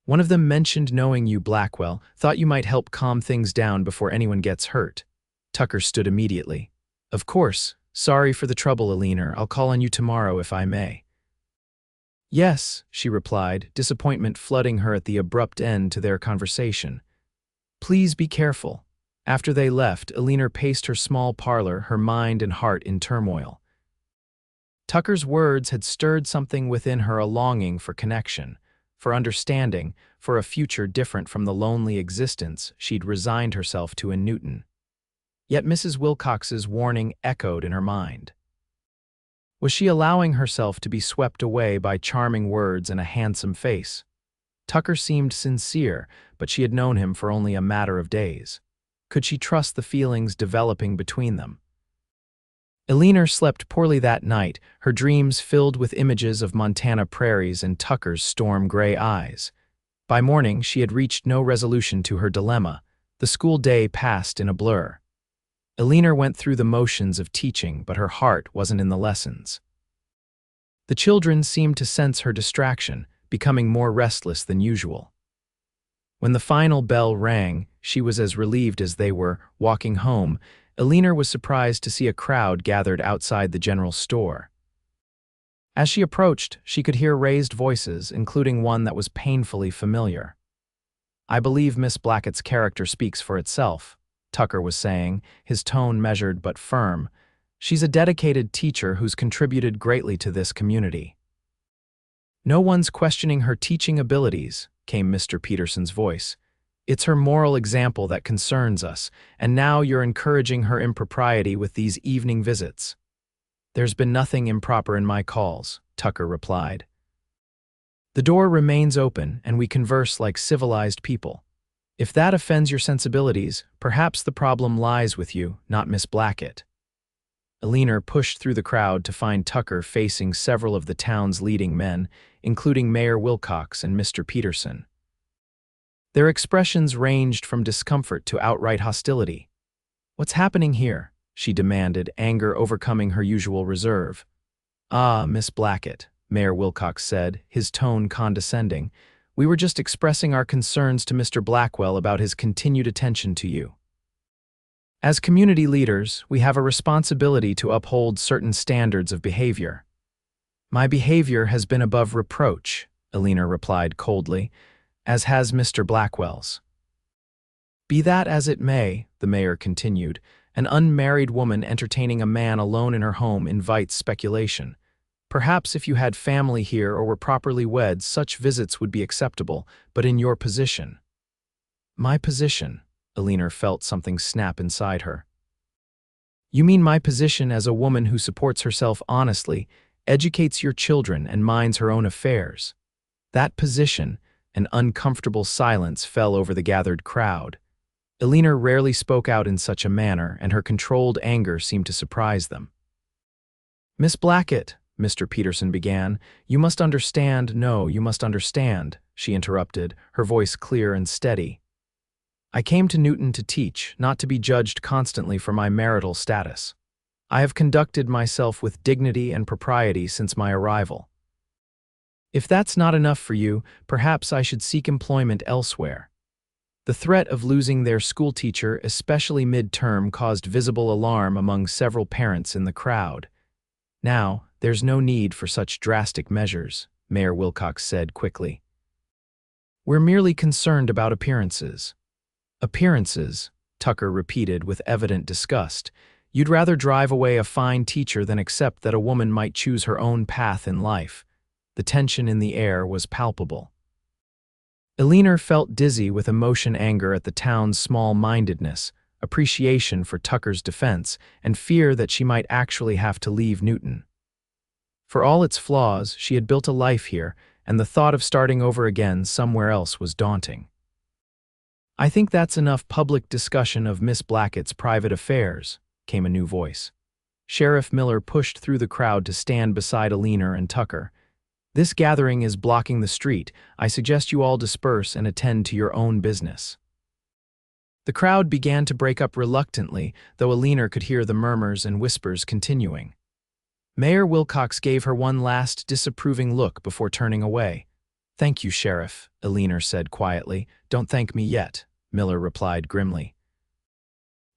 One of them mentioned knowing you, Blackwell, thought you might help calm things down before anyone gets hurt." Tucker stood immediately. "Of course. Sorry for the trouble, Eleanor. I'll call on you tomorrow if I may." "Yes," she replied, disappointment flooding her at the abrupt end to their conversation. "Please be careful." After they left, Eleanor paced her small parlor, her mind and heart in turmoil. Tucker's words had stirred something within her, a longing for connection, for understanding, for a future different from the lonely existence she'd resigned herself to in Newton. Yet Mrs. Wilcox's warning echoed in her mind. Was she allowing herself to be swept away by charming words and a handsome face? Tucker seemed sincere, but she had known him for only a matter of days. Could she trust the feelings developing between them? Eleanor slept poorly that night, her dreams filled with images of Montana prairies and Tucker's storm-gray eyes. By morning, she had reached no resolution to her dilemma. The school day passed in a blur. Eleanor went through the motions of teaching, but her heart wasn't in the lessons. The children seemed to sense her distraction, becoming more restless than usual. When the final bell rang, she was as relieved as they were. Walking home, Eleanor was surprised to see a crowd gathered outside the general store. As she approached, she could hear raised voices, including one that was painfully familiar. "I believe Miss Blackett's character speaks for itself," Tucker was saying, his tone measured but firm. "She's a dedicated teacher who's contributed greatly to this community." "No one's questioning her teaching abilities," came Mr. Peterson's voice. "It's her moral example that concerns us, and now you're encouraging her impropriety with these evening visits." "There's been nothing improper in my calls," Tucker replied. "The door remains open, and we converse like civilized people. If that offends your sensibilities, perhaps the problem lies with you, not Miss Blackett." Eleanor pushed through the crowd to find Tucker facing several of the town's leading men, including Mayor Wilcox and Mr. Peterson. Their expressions ranged from discomfort to outright hostility. "What's happening here?" she demanded, anger overcoming her usual reserve. "Ah, Miss Blackett," Mayor Wilcox said, his tone condescending, "we were just expressing our concerns to Mr. Blackwell about his continued attention to you. As community leaders, we have a responsibility to uphold certain standards of behavior." "My behavior has been above reproach," Eleanor replied coldly, "as has Mr. Blackwell's." "Be that as it may," the mayor continued, "an unmarried woman entertaining a man alone in her home invites speculation. Perhaps if you had family here or were properly wed, such visits would be acceptable, but in your position—" "My position?" Eleanor felt something snap inside her. "You mean my position as a woman who supports herself honestly, educates your children, and minds her own affairs." That position, an uncomfortable silence fell over the gathered crowd. Eleanor rarely spoke out in such a manner, and her controlled anger seemed to surprise them. "Miss Blackett," Mr. Peterson began, "you must understand—" "No, you must understand," she interrupted, her voice clear and steady. "I came to Newton to teach, not to be judged constantly for my marital status. I have conducted myself with dignity and propriety since my arrival. If that's not enough for you, perhaps I should seek employment elsewhere." The threat of losing their schoolteacher, especially mid-term, caused visible alarm among several parents in the crowd. "Now, there's no need for such drastic measures," Mayor Wilcox said quickly. "We're merely concerned about appearances." "Appearances," Tucker repeated with evident disgust. "You'd rather drive away a fine teacher than accept that a woman might choose her own path in life." The tension in the air was palpable. Eleanor felt dizzy with emotion, anger at the town's small-mindedness, appreciation for Tucker's defense, and fear that she might actually have to leave Newton. For all its flaws, she had built a life here, and the thought of starting over again somewhere else was daunting. "I think that's enough public discussion of Miss Blackett's private affairs," came a new voice. Sheriff Miller pushed through the crowd to stand beside Eleanor and Tucker. "This gathering is blocking the street. I suggest you all disperse and attend to your own business." The crowd began to break up reluctantly, though Eleanor could hear the murmurs and whispers continuing. Mayor Wilcox gave her one last disapproving look before turning away. "Thank you, Sheriff," Eleanor said quietly. "Don't thank me yet," Miller replied grimly.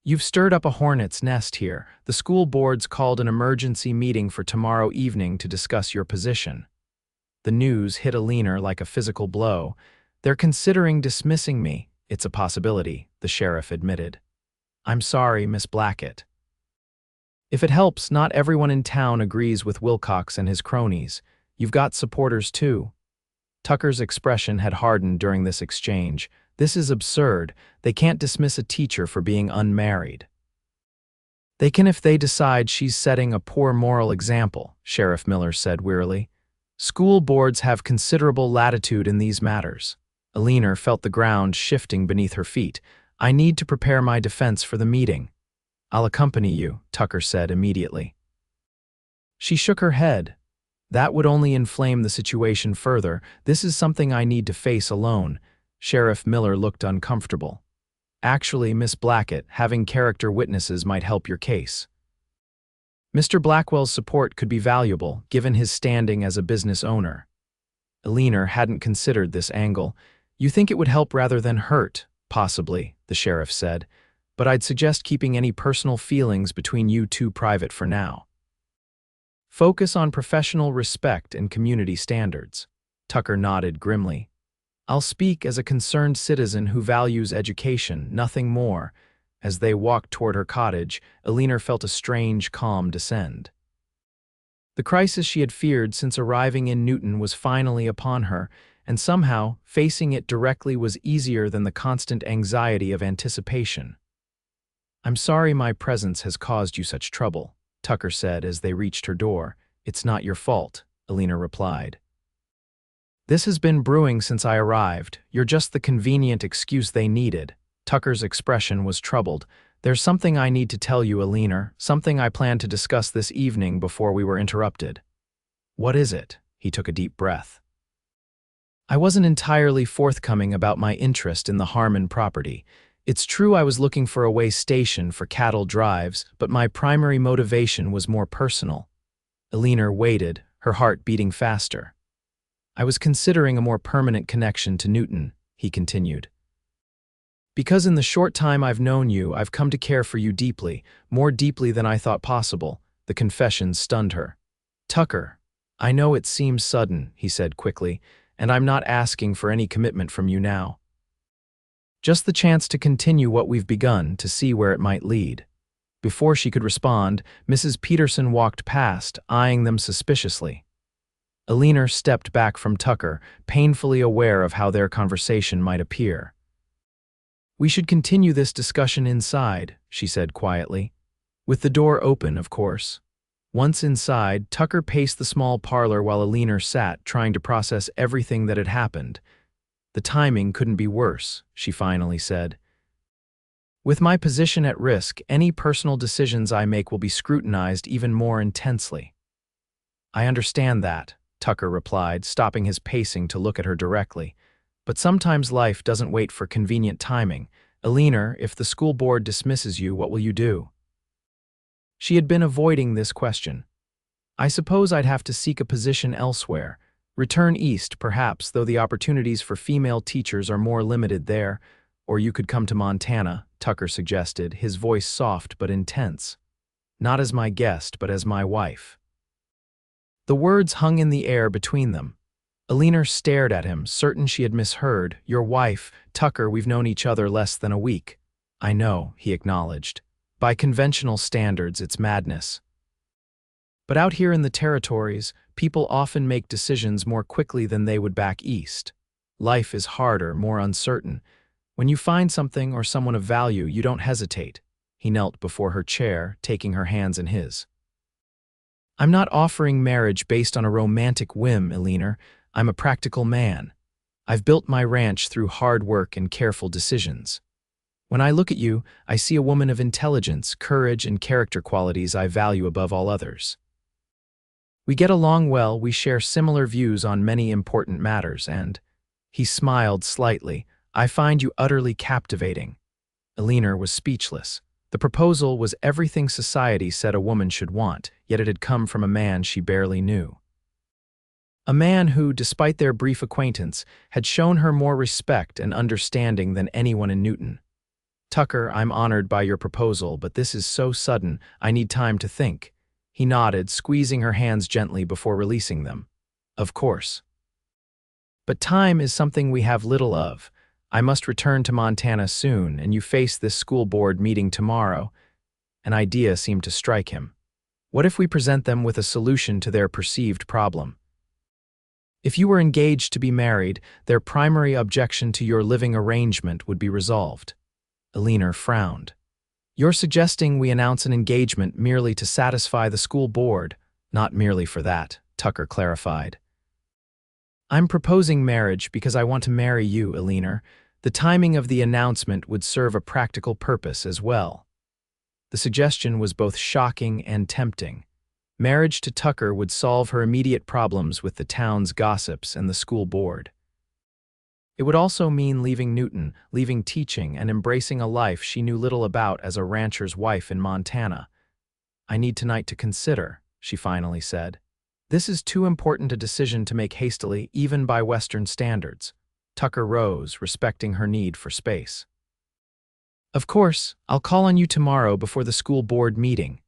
"You've stirred up a hornet's nest here. The school board's called an emergency meeting for tomorrow evening to discuss your position." The news hit Eleanor like a physical blow. "They're considering dismissing me." "It's a possibility," the sheriff admitted. "I'm sorry, Miss Blackett." "If it helps, not everyone in town agrees with Wilcox and his cronies. You've got supporters too." Tucker's expression had hardened during this exchange. "This is absurd. They can't dismiss a teacher for being unmarried." They can if they decide she's setting a poor moral example, Sheriff Miller said wearily. School boards have considerable latitude in these matters. Eleanor felt the ground shifting beneath her feet. I need to prepare my defense for the meeting. I'll accompany you, Tucker said immediately. She shook her head. That would only inflame the situation further. This is something I need to face alone. Sheriff Miller looked uncomfortable. Actually, Miss Blackett, having character witnesses might help your case. Mr. Blackwell's support could be valuable, given his standing as a business owner. Eleanor hadn't considered this angle. You think it would help rather than hurt, possibly, the sheriff said, but I'd suggest keeping any personal feelings between you two private for now. Focus on professional respect and community standards. Tucker nodded grimly. I'll speak as a concerned citizen who values education, nothing more. As they walked toward her cottage, Eleanor felt a strange calm descend. The crisis she had feared since arriving in Newton was finally upon her, and somehow, facing it directly was easier than the constant anxiety of anticipation. I'm sorry my presence has caused you such trouble, Tucker said as they reached her door. It's not your fault, Eleanor replied. This has been brewing since I arrived. You're just the convenient excuse they needed. Tucker's expression was troubled. There's something I need to tell you, Eleanor, something I planned to discuss this evening before we were interrupted. What is it? He took a deep breath. I wasn't entirely forthcoming about my interest in the Harmon property. It's true I was looking for a way station for cattle drives, but my primary motivation was more personal. Eleanor waited, her heart beating faster. I was considering a more permanent connection to Newton, he continued. Because in the short time I've known you, I've come to care for you deeply, more deeply than I thought possible. The confession stunned her. Tucker, I know it seems sudden, he said quickly, and I'm not asking for any commitment from you now. Just the chance to continue what we've begun, to see where it might lead. Before she could respond, Mrs. Peterson walked past, eyeing them suspiciously. Eleanor stepped back from Tucker, painfully aware of how their conversation might appear. We should continue this discussion inside, she said quietly. With the door open, of course. Once inside, Tucker paced the small parlor while Eleanor sat, trying to process everything that had happened. The timing couldn't be worse, she finally said. With my position at risk, any personal decisions I make will be scrutinized even more intensely. I understand that, Tucker replied, stopping his pacing to look at her directly. But sometimes life doesn't wait for convenient timing. Eleanor, if the school board dismisses you, what will you do? She had been avoiding this question. I suppose I'd have to seek a position elsewhere. Return east, perhaps, though the opportunities for female teachers are more limited there. Or you could come to Montana, Tucker suggested, his voice soft but intense. Not as my guest, but as my wife. The words hung in the air between them. Eleanor stared at him, certain she had misheard. Your wife, Tucker, we've known each other less than a week. I know, he acknowledged. By conventional standards, it's madness. But out here in the territories, people often make decisions more quickly than they would back east. Life is harder, more uncertain. When you find something or someone of value, you don't hesitate. He knelt before her chair, taking her hands in his. I'm not offering marriage based on a romantic whim, Eleanor. I'm a practical man. I've built my ranch through hard work and careful decisions. When I look at you, I see a woman of intelligence, courage, and character qualities I value above all others. We get along well, we share similar views on many important matters, and, he smiled slightly, I find you utterly captivating. Eleanor was speechless. The proposal was everything society said a woman should want, yet it had come from a man she barely knew. A man who, despite their brief acquaintance, had shown her more respect and understanding than anyone in Newton. Tucker, I'm honored by your proposal, but this is so sudden, I need time to think. He nodded, squeezing her hands gently before releasing them. Of course. But time is something we have little of. I must return to Montana soon, and you face this school board meeting tomorrow. An idea seemed to strike him. What if we present them with a solution to their perceived problem? If you were engaged to be married, their primary objection to your living arrangement would be resolved. Eleanor frowned. You're suggesting we announce an engagement merely to satisfy the school board, not merely for that, Tucker clarified. I'm proposing marriage because I want to marry you, Eleanor. The timing of the announcement would serve a practical purpose as well. The suggestion was both shocking and tempting. Marriage to Tucker would solve her immediate problems with the town's gossips and the school board. It would also mean leaving Newton, leaving teaching, and embracing a life she knew little about as a rancher's wife in Montana. I need tonight to consider, she finally said. This is too important a decision to make hastily, even by Western standards. Tucker rose, respecting her need for space. Of course, I'll call on you tomorrow before the school board meeting.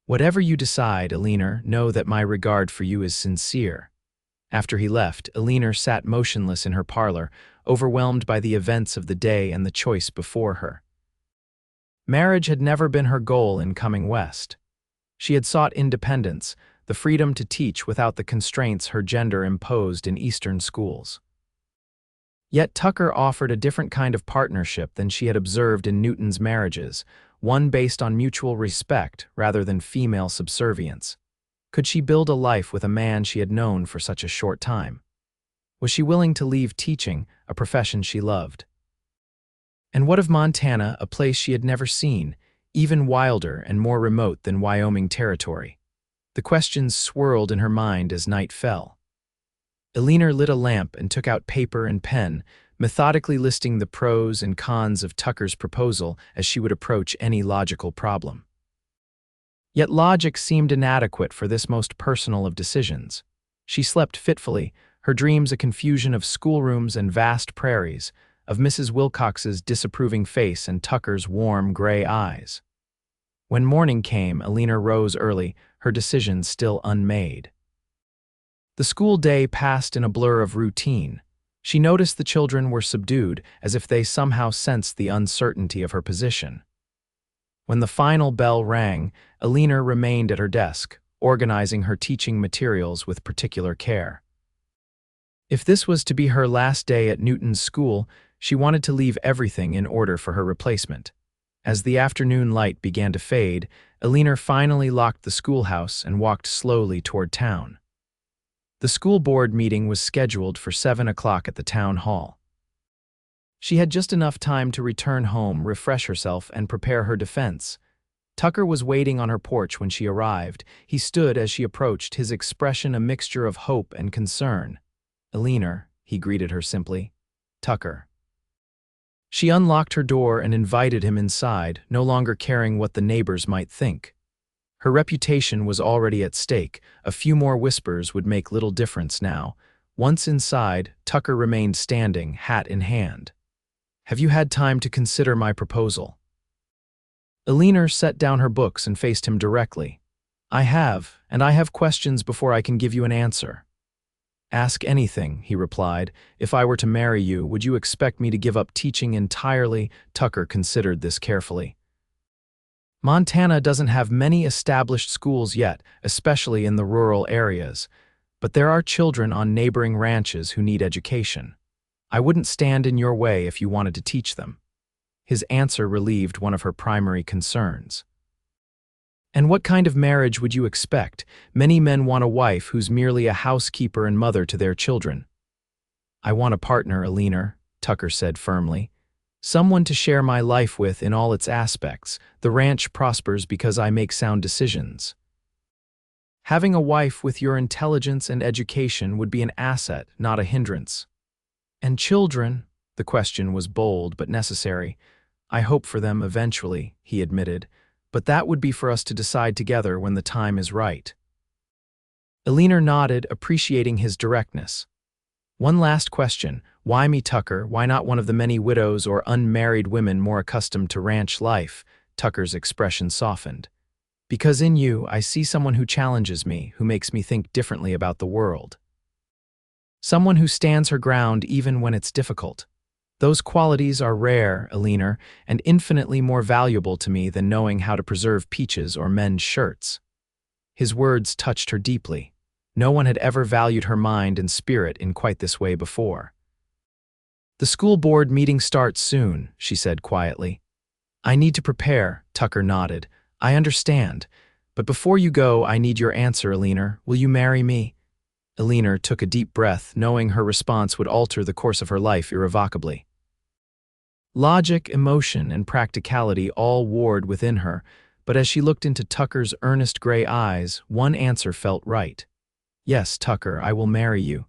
Whatever you decide, Eleanor, know that my regard for you is sincere. After he left, Eleanor sat motionless in her parlor, overwhelmed by the events of the day and the choice before her. Marriage had never been her goal in coming west. She had sought independence, the freedom to teach without the constraints her gender imposed in Eastern schools. Yet Tucker offered a different kind of partnership than she had observed in Newton's marriages, one based on mutual respect rather than female subservience. Could she build a life with a man she had known for such a short time? Was she willing to leave teaching, a profession she loved? And what of Montana, a place she had never seen, even wilder and more remote than Wyoming Territory? The questions swirled in her mind as night fell. Eleanor lit a lamp and took out paper and pen, methodically listing the pros and cons of Tucker's proposal as she would approach any logical problem. Yet logic seemed inadequate for this most personal of decisions. She slept fitfully, her dreams a confusion of schoolrooms and vast prairies, of Mrs. Wilcox's disapproving face and Tucker's warm gray eyes. When morning came, Eleanor rose early, her decision still unmade. The school day passed in a blur of routine. She noticed the children were subdued, as if they somehow sensed the uncertainty of her position. When the final bell rang, Eleanor remained at her desk, organizing her teaching materials with particular care. If this was to be her last day at Newton's school, she wanted to leave everything in order for her replacement. As the afternoon light began to fade, Eleanor finally locked the schoolhouse and walked slowly toward town. The school board meeting was scheduled for 7 o'clock at the town hall. She had just enough time to return home, refresh herself, and prepare her defense. Tucker was waiting on her porch when she arrived. He stood as she approached, his expression a mixture of hope and concern. "Eleanor," he greeted her simply. "Tucker." She unlocked her door and invited him inside, no longer caring what the neighbors might think. Her reputation was already at stake. A few more whispers would make little difference now. Once inside, Tucker remained standing, hat in hand. "Have you had time to consider my proposal?" Eleanor set down her books and faced him directly. "I have, and I have questions before I can give you an answer." "Ask anything," he replied. "If I were to marry you, would you expect me to give up teaching entirely?" Tucker considered this carefully. "Montana doesn't have many established schools yet, especially in the rural areas, but there are children on neighboring ranches who need education. I wouldn't stand in your way if you wanted to teach them." His answer relieved one of her primary concerns. "And what kind of marriage would you expect? Many men want a wife who's merely a housekeeper and mother to their children." "I want a partner, Eleanor," Tucker said firmly. "Someone to share my life with in all its aspects. The ranch prospers because I make sound decisions. Having a wife with your intelligence and education would be an asset, not a hindrance." "And children?" The question was bold but necessary. "I hope for them eventually," he admitted, "but that would be for us to decide together when the time is right." Eleanor nodded, appreciating his directness. "One last question. Why me, Tucker? Why not one of the many widows or unmarried women more accustomed to ranch life?" Tucker's expression softened. "Because in you, I see someone who challenges me, who makes me think differently about the world. Someone who stands her ground even when it's difficult. Those qualities are rare, Eleanor, and infinitely more valuable to me than knowing how to preserve peaches or mend shirts." His words touched her deeply. No one had ever valued her mind and spirit in quite this way before. "The school board meeting starts soon," she said quietly. "I need to prepare. Tucker nodded. I understand. But before you go, I need your answer, Eleanor. Will you marry me? Eleanor took a deep breath, knowing her response would alter the course of her life irrevocably. Logic, emotion, and practicality all warred within her, but as she looked into Tucker's earnest gray eyes, one answer felt right. Yes, Tucker, I will marry you.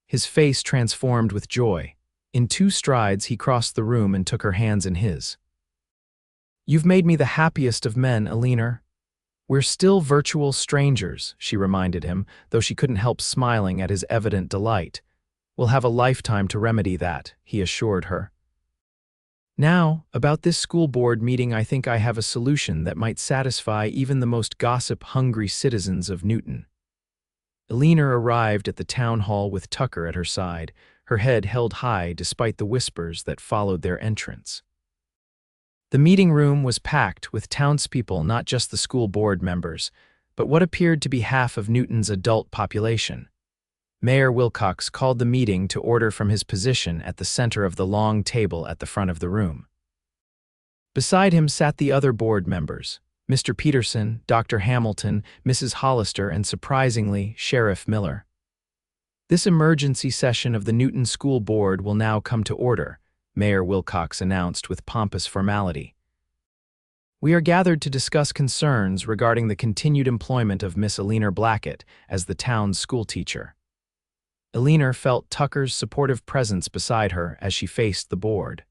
His face transformed with joy. In 2 strides, he crossed the room and took her hands in his. You've made me the happiest of men, Eleanor. We're still virtual strangers, she reminded him, though she couldn't help smiling at his evident delight. We'll have a lifetime to remedy that, he assured her. Now, about this school board meeting, I think I have a solution that might satisfy even the most gossip-hungry citizens of Newton. Eleanor arrived at the town hall with Tucker at her side, her head held high despite the whispers that followed their entrance. The meeting room was packed with townspeople, not just the school board members, but what appeared to be half of Newton's adult population. Mayor Wilcox called the meeting to order from his position at the center of the long table at the front of the room. Beside him sat the other board members, Mr. Peterson, Dr. Hamilton, Mrs. Hollister, and surprisingly, Sheriff Miller. This emergency session of the Newton School Board will now come to order, Mayor Wilcox announced with pompous formality. We are gathered to discuss concerns regarding the continued employment of Miss Eleanor Blackett as the town's schoolteacher. Eleanor felt Tucker's supportive presence beside her as she faced the board.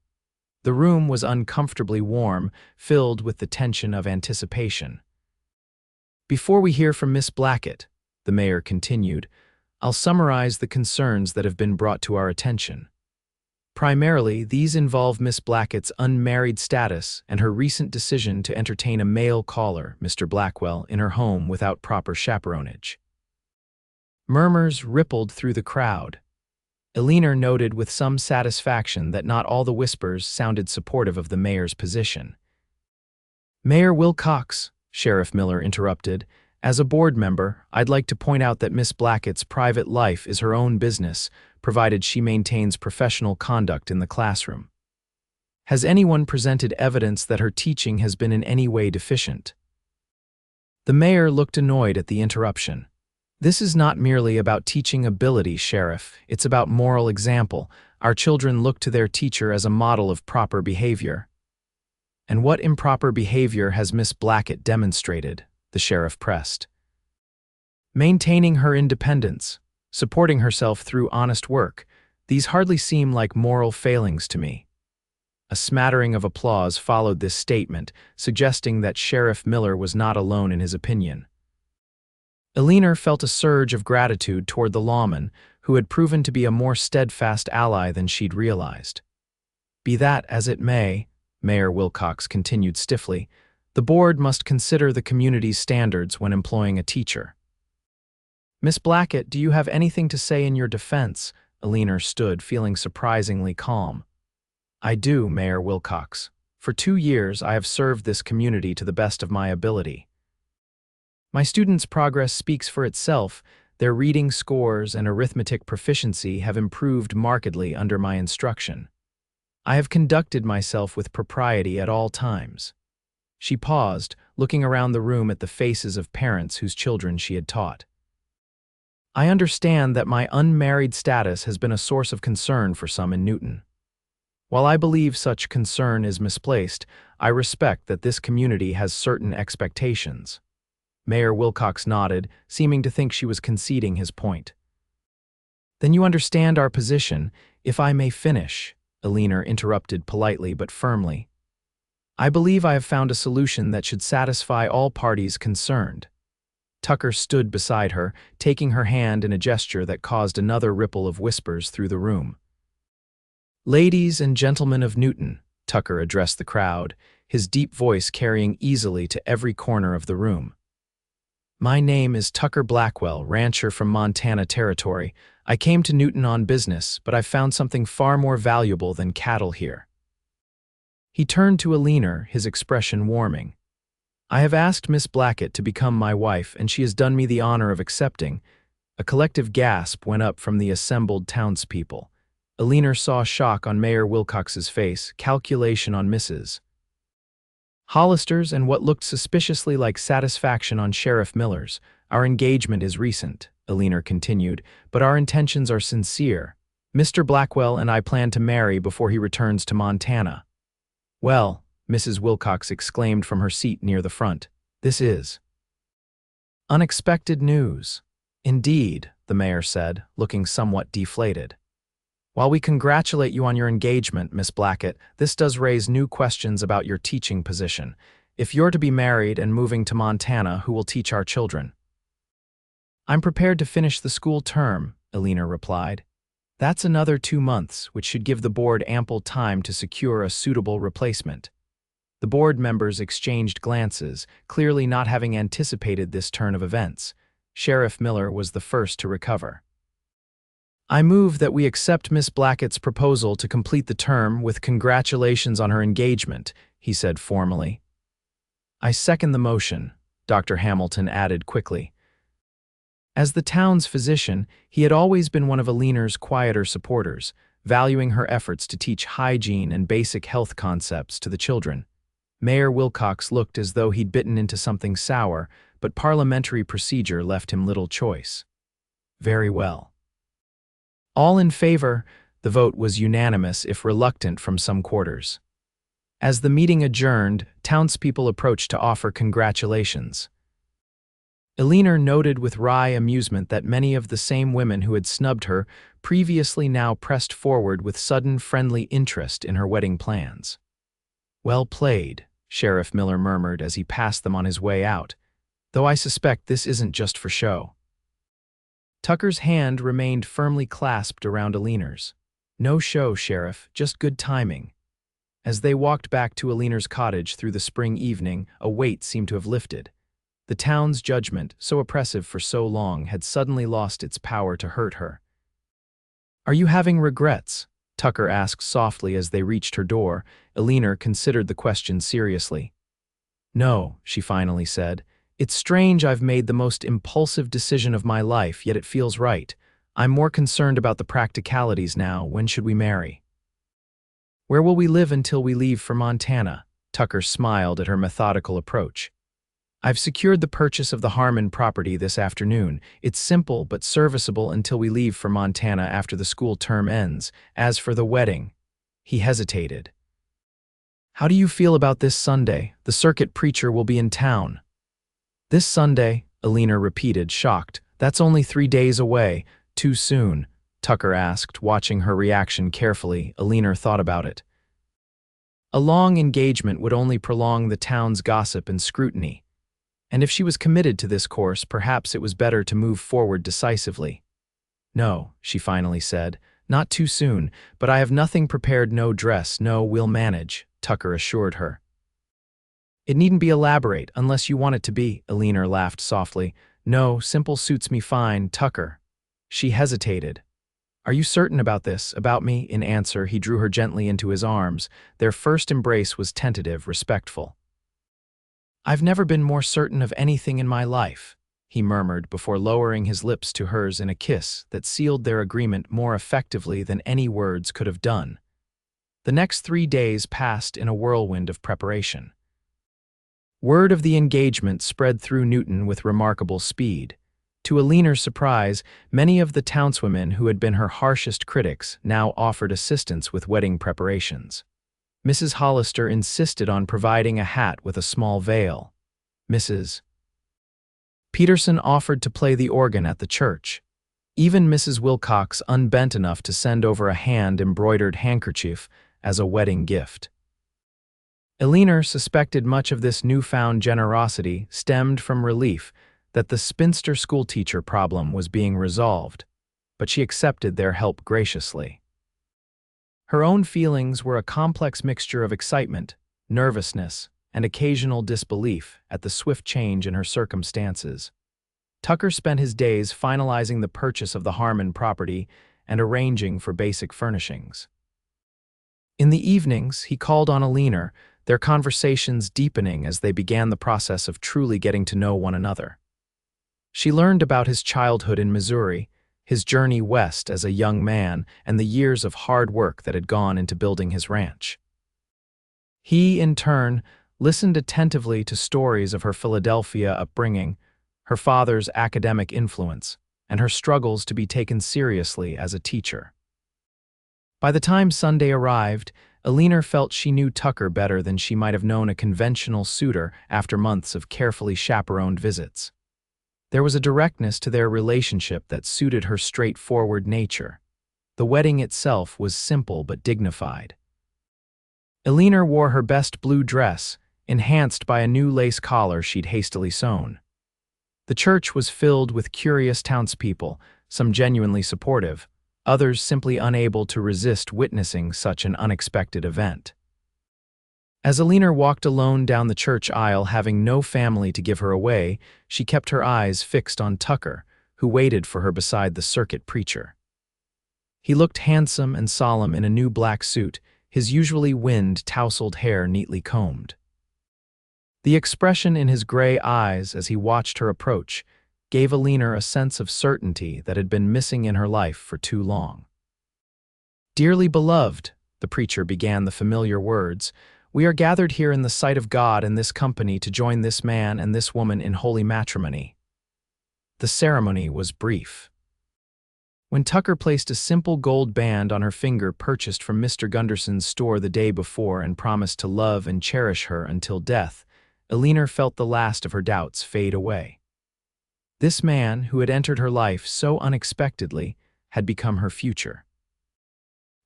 The room was uncomfortably warm, filled with the tension of anticipation. Before we hear from Miss Blackett, the mayor continued, I'll summarize the concerns that have been brought to our attention. Primarily, these involve Miss Blackett's unmarried status and her recent decision to entertain a male caller, Mr. Blackwell, in her home without proper chaperonage. Murmurs rippled through the crowd. Eleanor noted with some satisfaction that not all the whispers sounded supportive of the mayor's position. Mayor Wilcox, Sheriff Miller interrupted, as a board member, I'd like to point out that Miss Blackett's private life is her own business, provided she maintains professional conduct in the classroom. Has anyone presented evidence that her teaching has been in any way deficient? The mayor looked annoyed at the interruption. This is not merely about teaching ability, Sheriff. It's about moral example. Our children look to their teacher as a model of proper behavior. And what improper behavior has Miss Blackett demonstrated? The sheriff pressed. Maintaining her independence, supporting herself through honest work, these hardly seem like moral failings to me. A smattering of applause followed this statement, suggesting that Sheriff Miller was not alone in his opinion. Eleanor felt a surge of gratitude toward the lawman, who had proven to be a more steadfast ally than she'd realized. Be that as it may, Mayor Wilcox continued stiffly, the board must consider the community's standards when employing a teacher. Miss Blackett, do you have anything to say in your defense? Eleanor stood, feeling surprisingly calm. I do, Mayor Wilcox. For 2 years, I have served this community to the best of my ability. My students' progress speaks for itself. Their reading scores and arithmetic proficiency have improved markedly under my instruction. I have conducted myself with propriety at all times. She paused, looking around the room at the faces of parents whose children she had taught. I understand that my unmarried status has been a source of concern for some in Newton. While I believe such concern is misplaced, I respect that this community has certain expectations. Mayor Wilcox nodded, seeming to think she was conceding his point. Then you understand our position. If I may finish, Eleanor interrupted politely but firmly. I believe I have found a solution that should satisfy all parties concerned. Tucker stood beside her, taking her hand in a gesture that caused another ripple of whispers through the room. Ladies and gentlemen of Newton, Tucker addressed the crowd, his deep voice carrying easily to every corner of the room. My name is Tucker Blackwell, rancher from Montana Territory. I came to Newton on business, but I found something far more valuable than cattle here. He turned to Eleanor, his expression warming. I have asked Miss Blackett to become my wife, and she has done me the honor of accepting. A collective gasp went up from the assembled townspeople. Eleanor saw shock on Mayor Wilcox's face, calculation on Mrs. Hollister's and what looked suspiciously like satisfaction on Sheriff Miller's. Our engagement is recent, Eleanor continued, but our intentions are sincere. Mr. Blackwell and I plan to marry before he returns to Montana. Well, Mrs. Wilcox exclaimed from her seat near the front, this is unexpected news. Indeed, the mayor said, looking somewhat deflated. While we congratulate you on your engagement, Miss Blackett, this does raise new questions about your teaching position. If you're to be married and moving to Montana, who will teach our children? I'm prepared to finish the school term, Eleanor replied. That's another 2 months, which should give the board ample time to secure a suitable replacement. The board members exchanged glances, clearly not having anticipated this turn of events. Sheriff Miller was the first to recover. I move that we accept Miss Blackett's proposal to complete the term with congratulations on her engagement, he said formally. I second the motion, Dr. Hamilton added quickly. As the town's physician, he had always been one of Eleanor's quieter supporters, valuing her efforts to teach hygiene and basic health concepts to the children. Mayor Wilcox looked as though he'd bitten into something sour, but parliamentary procedure left him little choice. Very well. All in favor, the vote was unanimous if reluctant from some quarters. As the meeting adjourned, townspeople approached to offer congratulations. Eleanor noted with wry amusement that many of the same women who had snubbed her previously now pressed forward with sudden friendly interest in her wedding plans. Well played, Sheriff Miller murmured as he passed them on his way out, though I suspect this isn't just for show. Tucker's hand remained firmly clasped around Eleanor's. No show, Sheriff, just good timing. As they walked back to Eleanor's cottage through the spring evening, a weight seemed to have lifted. The town's judgment, so oppressive for so long, had suddenly lost its power to hurt her. Are you having regrets? Tucker asked softly as they reached her door. Eleanor considered the question seriously. No, she finally said. It's strange I've made the most impulsive decision of my life, yet it feels right. I'm more concerned about the practicalities now. When should we marry? Where will we live until we leave for Montana? Tucker smiled at her methodical approach. I've secured the purchase of the Harmon property this afternoon. It's simple but serviceable until we leave for Montana after the school term ends. As for the wedding, he hesitated. How do you feel about this Sunday? The circuit preacher will be in town. This Sunday, Eleanor repeated, shocked. That's only 3 days away. Too soon, Tucker asked, watching her reaction carefully. Eleanor thought about it. A long engagement would only prolong the town's gossip and scrutiny. And if she was committed to this course, perhaps it was better to move forward decisively. No, she finally said, not too soon, but I have nothing prepared, no dress, no, we'll manage, Tucker assured her. It needn't be elaborate unless you want it to be, Eleanor laughed softly. No, simple suits me fine, Tucker. She hesitated. Are you certain about this, about me? In answer, he drew her gently into his arms. Their first embrace was tentative, respectful. I've never been more certain of anything in my life, he murmured before lowering his lips to hers in a kiss that sealed their agreement more effectively than any words could have done. The next 3 days passed in a whirlwind of preparation. Word of the engagement spread through Newton with remarkable speed. To Eleanor's surprise, many of the townswomen who had been her harshest critics now offered assistance with wedding preparations. Mrs. Hollister insisted on providing a hat with a small veil. Mrs. Peterson offered to play the organ at the church. Even Mrs. Wilcox unbent enough to send over a hand-embroidered handkerchief as a wedding gift. Eleanor suspected much of this newfound generosity stemmed from relief that the spinster schoolteacher problem was being resolved, but she accepted their help graciously. Her own feelings were a complex mixture of excitement, nervousness, and occasional disbelief at the swift change in her circumstances. Tucker spent his days finalizing the purchase of the Harmon property and arranging for basic furnishings. In the evenings, he called on Eleanor, their conversations deepening as they began the process of truly getting to know one another. She learned about his childhood in Missouri, his journey west as a young man, and the years of hard work that had gone into building his ranch. He, in turn, listened attentively to stories of her Philadelphia upbringing, her father's academic influence, and her struggles to be taken seriously as a teacher. By the time Sunday arrived, Eleanor felt she knew Tucker better than she might have known a conventional suitor after months of carefully chaperoned visits. There was a directness to their relationship that suited her straightforward nature. The wedding itself was simple but dignified. Eleanor wore her best blue dress, enhanced by a new lace collar she'd hastily sewn. The church was filled with curious townspeople, some genuinely supportive, others simply unable to resist witnessing such an unexpected event. As Eleanor walked alone down the church aisle, having no family to give her away, she kept her eyes fixed on Tucker, who waited for her beside the circuit preacher. He looked handsome and solemn in a new black suit, his usually wind-tousled hair neatly combed. The expression in his gray eyes as he watched her approach gave Eleanor a sense of certainty that had been missing in her life for too long. "Dearly beloved," the preacher began the familiar words, "we are gathered here in the sight of God and this company to join this man and this woman in holy matrimony." The ceremony was brief. When Tucker placed a simple gold band on her finger purchased from Mr. Gunderson's store the day before and promised to love and cherish her until death, Eleanor felt the last of her doubts fade away. This man, who had entered her life so unexpectedly, had become her future.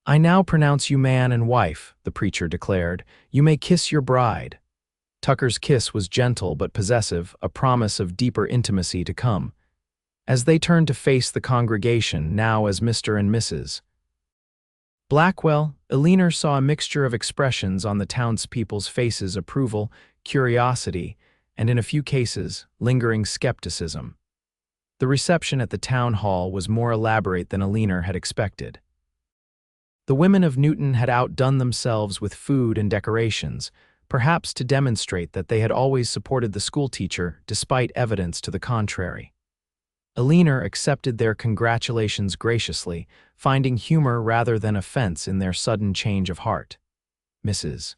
"I now pronounce you man and wife," the preacher declared. "You may kiss your bride." Tucker's kiss was gentle but possessive, a promise of deeper intimacy to come. As they turned to face the congregation, now as Mr. and Mrs. Blackwell, Eleanor saw a mixture of expressions on the townspeople's faces: approval, curiosity, and in a few cases, lingering skepticism. The reception at the town hall was more elaborate than Eleanor had expected. The women of Newton had outdone themselves with food and decorations, perhaps to demonstrate that they had always supported the schoolteacher despite evidence to the contrary. Eleanor accepted their congratulations graciously, finding humor rather than offense in their sudden change of heart. "Mrs.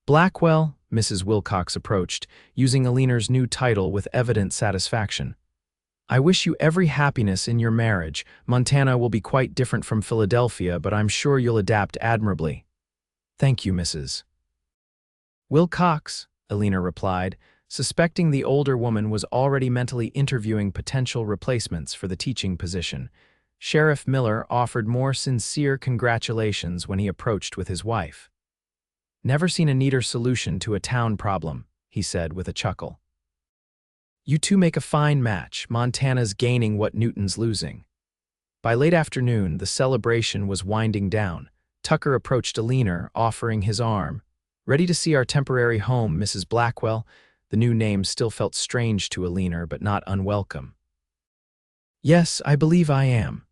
Blackwell," Mrs. Wilcox approached, using Eleanor's new title with evident satisfaction. "I wish you every happiness in your marriage. Montana will be quite different from Philadelphia, but I'm sure you'll adapt admirably." "Thank you, Mrs. Wilcox," Eleanor replied, suspecting the older woman was already mentally interviewing potential replacements for the teaching position. Sheriff Miller offered more sincere congratulations when he approached with his wife. "Never seen a neater solution to a town problem," he said with a chuckle. "You two make a fine match. Montana's gaining what Newton's losing." By late afternoon, the celebration was winding down. Tucker approached Eleanor, offering his arm. "Ready to see our temporary home, Mrs. Blackwell?" The new name still felt strange to Eleanor, but not unwelcome. "Yes, I believe I am."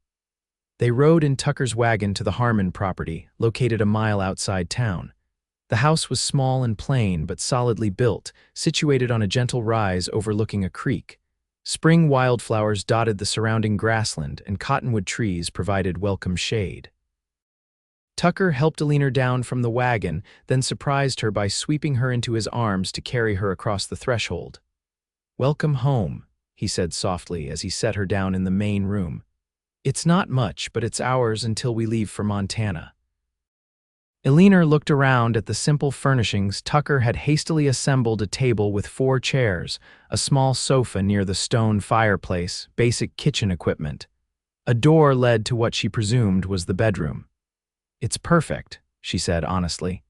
They rode in Tucker's wagon to the Harmon property, located a mile outside town. The house was small and plain, but solidly built, situated on a gentle rise overlooking a creek. Spring wildflowers dotted the surrounding grassland, and cottonwood trees provided welcome shade. Tucker helped Eleanor down from the wagon, then surprised her by sweeping her into his arms to carry her across the threshold. "Welcome home," he said softly as he set her down in the main room. "It's not much, but it's ours until we leave for Montana." Eleanor looked around at the simple furnishings. Tucker had hastily assembled a table with 4 chairs, a small sofa near the stone fireplace, basic kitchen equipment. A door led to what she presumed was the bedroom. "It's perfect," she said honestly.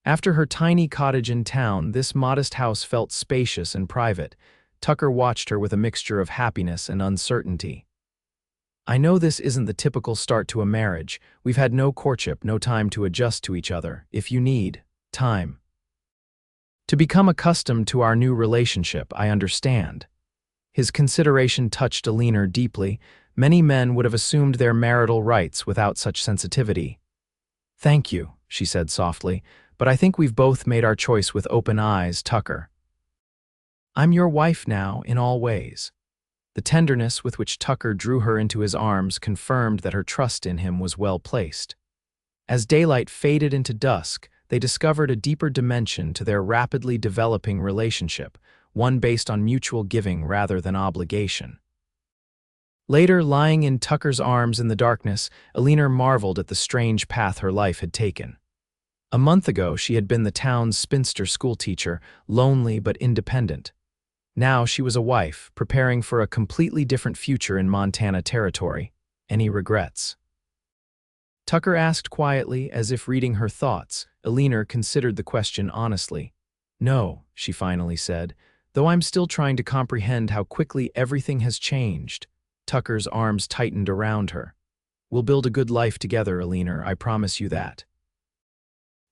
After her tiny cottage in town, this modest house felt spacious and private. Tucker watched her with a mixture of happiness and uncertainty. "I know this isn't the typical start to a marriage. We've had no courtship, no time to adjust to each other. If you need time to become accustomed to our new relationship, I understand." His consideration touched Eleanor deeply. Many men would have assumed their marital rights without such sensitivity. "Thank you," she said softly, "but I think we've both made our choice with open eyes, Tucker. I'm your wife now in all ways." The tenderness with which Tucker drew her into his arms confirmed that her trust in him was well placed. As daylight faded into dusk, they discovered a deeper dimension to their rapidly developing relationship, one based on mutual giving rather than obligation. Later, lying in Tucker's arms in the darkness, Eleanor marveled at the strange path her life had taken. A month ago, she had been the town's spinster schoolteacher, lonely but independent. Now she was a wife, preparing for a completely different future in Montana Territory. Any regrets? Tucker asked quietly, as if reading her thoughts. Eleanor considered the question honestly. No, she finally said, though I'm still trying to comprehend how quickly everything has changed. Tucker's arms tightened around her. We'll build a good life together, Eleanor, I promise you that.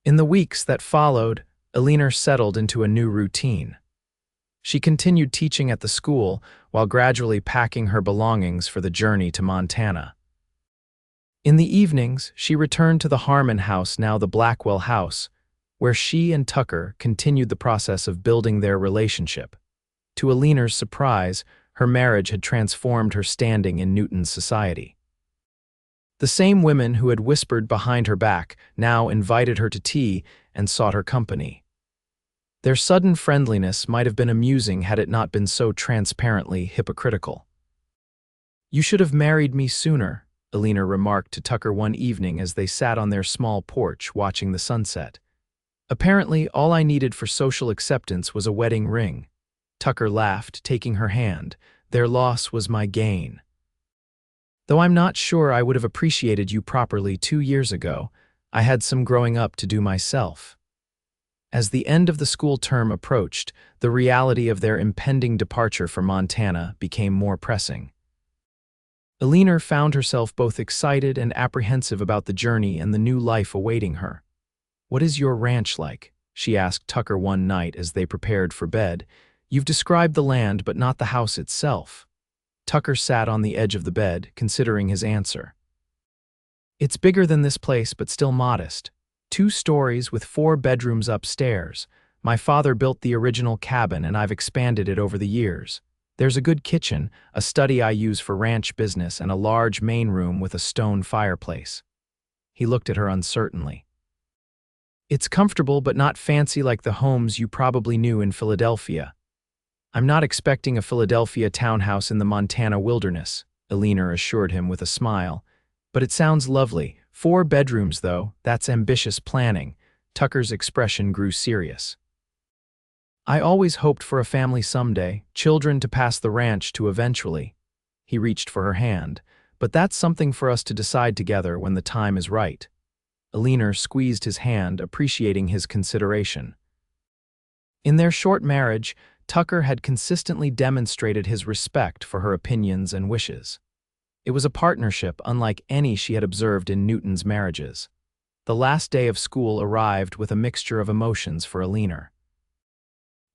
In the weeks that followed, Eleanor settled into a new routine. She continued teaching at the school while gradually packing her belongings for the journey to Montana. In the evenings, she returned to the Harmon house, now the Blackwell house, where she and Tucker continued the process of building their relationship. To Eleanor's surprise, her marriage had transformed her standing in Newton's society. The same women who had whispered behind her back now invited her to tea and sought her company. Their sudden friendliness might have been amusing had it not been so transparently hypocritical. "You should have married me sooner," Eleanor remarked to Tucker one evening as they sat on their small porch watching the sunset. "Apparently, all I needed for social acceptance was a wedding ring." Tucker laughed, taking her hand. "Their loss was my gain. Though I'm not sure I would have appreciated you properly 2 years ago, I had some growing up to do myself." As the end of the school term approached, the reality of their impending departure for Montana became more pressing. Eleanor found herself both excited and apprehensive about the journey and the new life awaiting her. "What is your ranch like?" she asked Tucker one night as they prepared for bed. "You've described the land, but not the house itself." Tucker sat on the edge of the bed, considering his answer. "It's bigger than this place, but still modest. 2 stories with 4 bedrooms upstairs. My father built the original cabin, and I've expanded it over the years. There's a good kitchen, a study I use for ranch business, and a large main room with a stone fireplace." He looked at her uncertainly. "It's comfortable but not fancy like the homes you probably knew in Philadelphia." "I'm not expecting a Philadelphia townhouse in the Montana wilderness," Eleanor assured him with a smile. "But it sounds lovely. 4 bedrooms, though. That's ambitious planning." Tucker's expression grew serious. "I always hoped for a family someday, children to pass the ranch to eventually." He reached for her hand. "But that's something for us to decide together when the time is right." Eleanor squeezed his hand, appreciating his consideration. In their short marriage, Tucker had consistently demonstrated his respect for her opinions and wishes. It was a partnership unlike any she had observed in Newton's marriages. The last day of school arrived with a mixture of emotions for Eleanor.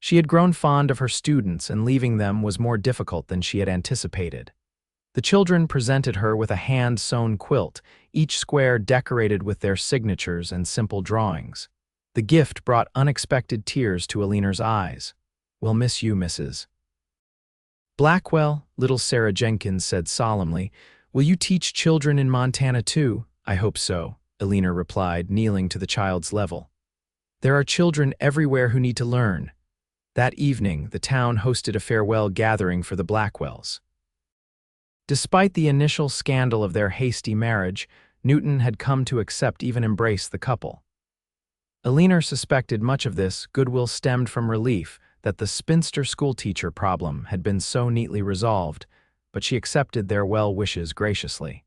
She had grown fond of her students, and leaving them was more difficult than she had anticipated. The children presented her with a hand-sewn quilt, each square decorated with their signatures and simple drawings. The gift brought unexpected tears to Eleanor's eyes. "We'll miss you, Mrs. Blackwell," little Sarah Jenkins said solemnly. "Will you teach children in Montana too?" "I hope so," Eleanor replied, kneeling to the child's level. "There are children everywhere who need to learn." That evening, the town hosted a farewell gathering for the Blackwells. Despite the initial scandal of their hasty marriage, Newton had come to accept, even embrace, the couple. Eleanor suspected much of this goodwill stemmed from relief that the spinster schoolteacher problem had been so neatly resolved, but she accepted their well wishes graciously.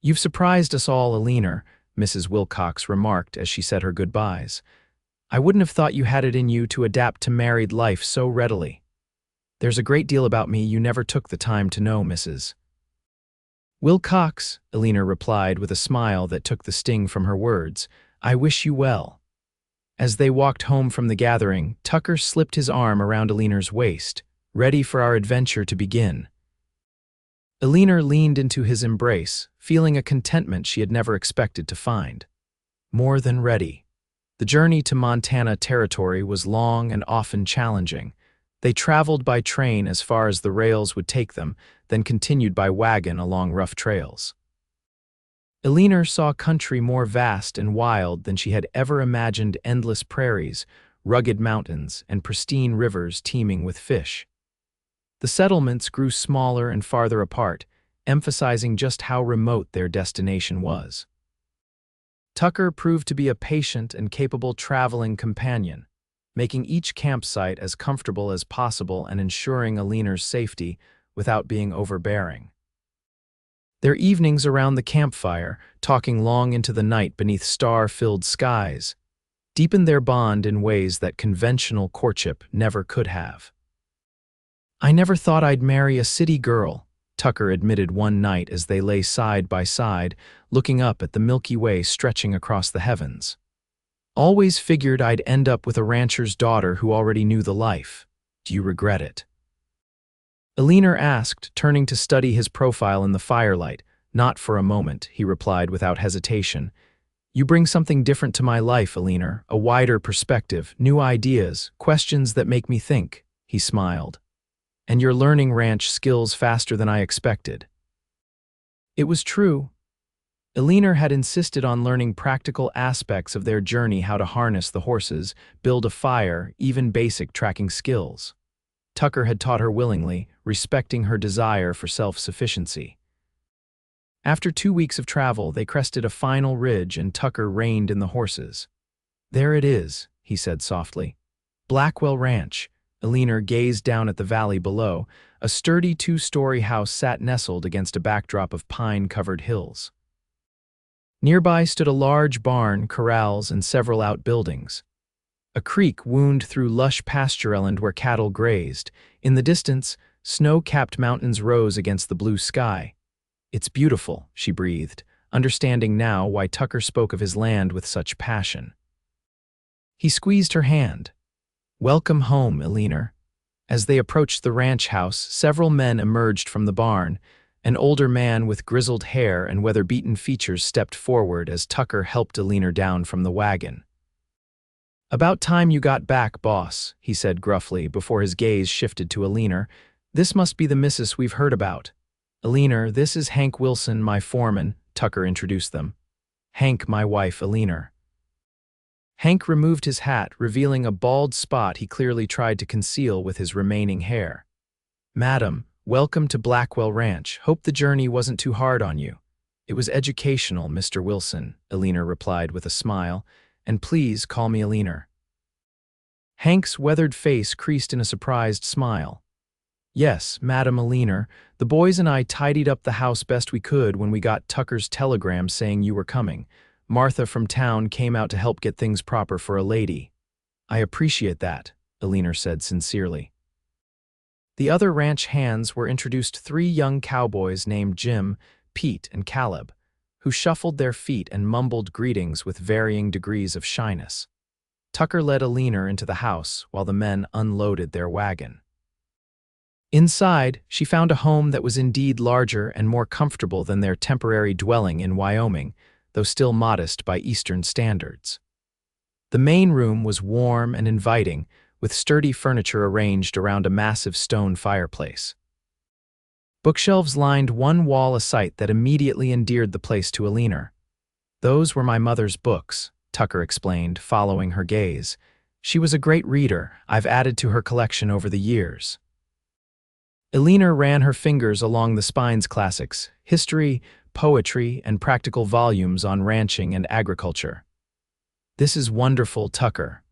"You've surprised us all, Eleanor," Mrs. Wilcox remarked as she said her goodbyes. "I wouldn't have thought you had it in you to adapt to married life so readily. There's a great deal about me you never took the time to know, Mrs. Wilcox," Eleanor replied with a smile that took the sting from her words. "I wish you well." As they walked home from the gathering, Tucker slipped his arm around Eleanor's waist, ready for our adventure to begin. Eleanor leaned into his embrace, feeling a contentment she had never expected to find. More than ready. The journey to Montana Territory was long and often challenging. They traveled by train as far as the rails would take them, then continued by wagon along rough trails. Eleanor saw country more vast and wild than she had ever imagined: endless prairies, rugged mountains, and pristine rivers teeming with fish. The settlements grew smaller and farther apart, emphasizing just how remote their destination was. Tucker proved to be a patient and capable traveling companion, making each campsite as comfortable as possible and ensuring Eleanor's safety without being overbearing. Their evenings around the campfire, talking long into the night beneath star-filled skies, deepened their bond in ways that conventional courtship never could have. "I never thought I'd marry a city girl," Tucker admitted one night as they lay side by side, looking up at the Milky Way stretching across the heavens. "Always figured I'd end up with a rancher's daughter who already knew the life. Do you regret it?" Eleanor asked, turning to study his profile in the firelight. "Not for a moment," he replied without hesitation. "You bring something different to my life, Eleanor, a wider perspective, new ideas, questions that make me think," he smiled. "And you're learning ranch skills faster than I expected." It was true. Eleanor had insisted on learning practical aspects of their journey: how to harness the horses, build a fire, even basic tracking skills. Tucker had taught her willingly, respecting her desire for self-sufficiency. After 2 weeks of travel, they crested a final ridge and Tucker reined in the horses. "There it is," he said softly. "Blackwell Ranch." Eleanor gazed down at the valley below. A sturdy 2-story house sat nestled against a backdrop of pine-covered hills. Nearby stood a large barn, corrals, and several outbuildings. A creek wound through lush pastureland where cattle grazed. In the distance, snow-capped mountains rose against the blue sky. "It's beautiful," she breathed, understanding now why Tucker spoke of his land with such passion. He squeezed her hand. "Welcome home, Eleanor." As they approached the ranch house, several men emerged from the barn. An older man with grizzled hair and weather-beaten features stepped forward as Tucker helped Eleanor down from the wagon. "About time you got back, boss," he said gruffly before his gaze shifted to Eleanor. "This must be the missus we've heard about." "Eleanor, this is Hank Wilson, my foreman," Tucker introduced them. "Hank, my wife, Eleanor." Hank removed his hat, revealing a bald spot he clearly tried to conceal with his remaining hair. "Madam, welcome to Blackwell Ranch. Hope the journey wasn't too hard on you." "It was educational, Mr. Wilson," Eleanor replied with a smile. "And please call me Eleanor." Hank's weathered face creased in a surprised smile. "Yes, Madam Eleanor, the boys and I tidied up the house best we could when we got Tucker's telegram saying you were coming. Martha from town came out to help get things proper for a lady." "I appreciate that," Eleanor said sincerely. The other ranch hands were introduced: 3 young cowboys named Jim, Pete, and Caleb, who shuffled their feet and mumbled greetings with varying degrees of shyness. Tucker led Eleanor into the house while the men unloaded their wagon. Inside, she found a home that was indeed larger and more comfortable than their temporary dwelling in Wyoming, though still modest by Eastern standards. The main room was warm and inviting, with sturdy furniture arranged around a massive stone fireplace. Bookshelves lined one wall, a sight that immediately endeared the place to Eleanor. "Those were my mother's books," Tucker explained, following her gaze. "She was a great reader. I've added to her collection over the years." Eleanor ran her fingers along the spine's classics: history, poetry, and practical volumes on ranching and agriculture. "This is wonderful, Tucker."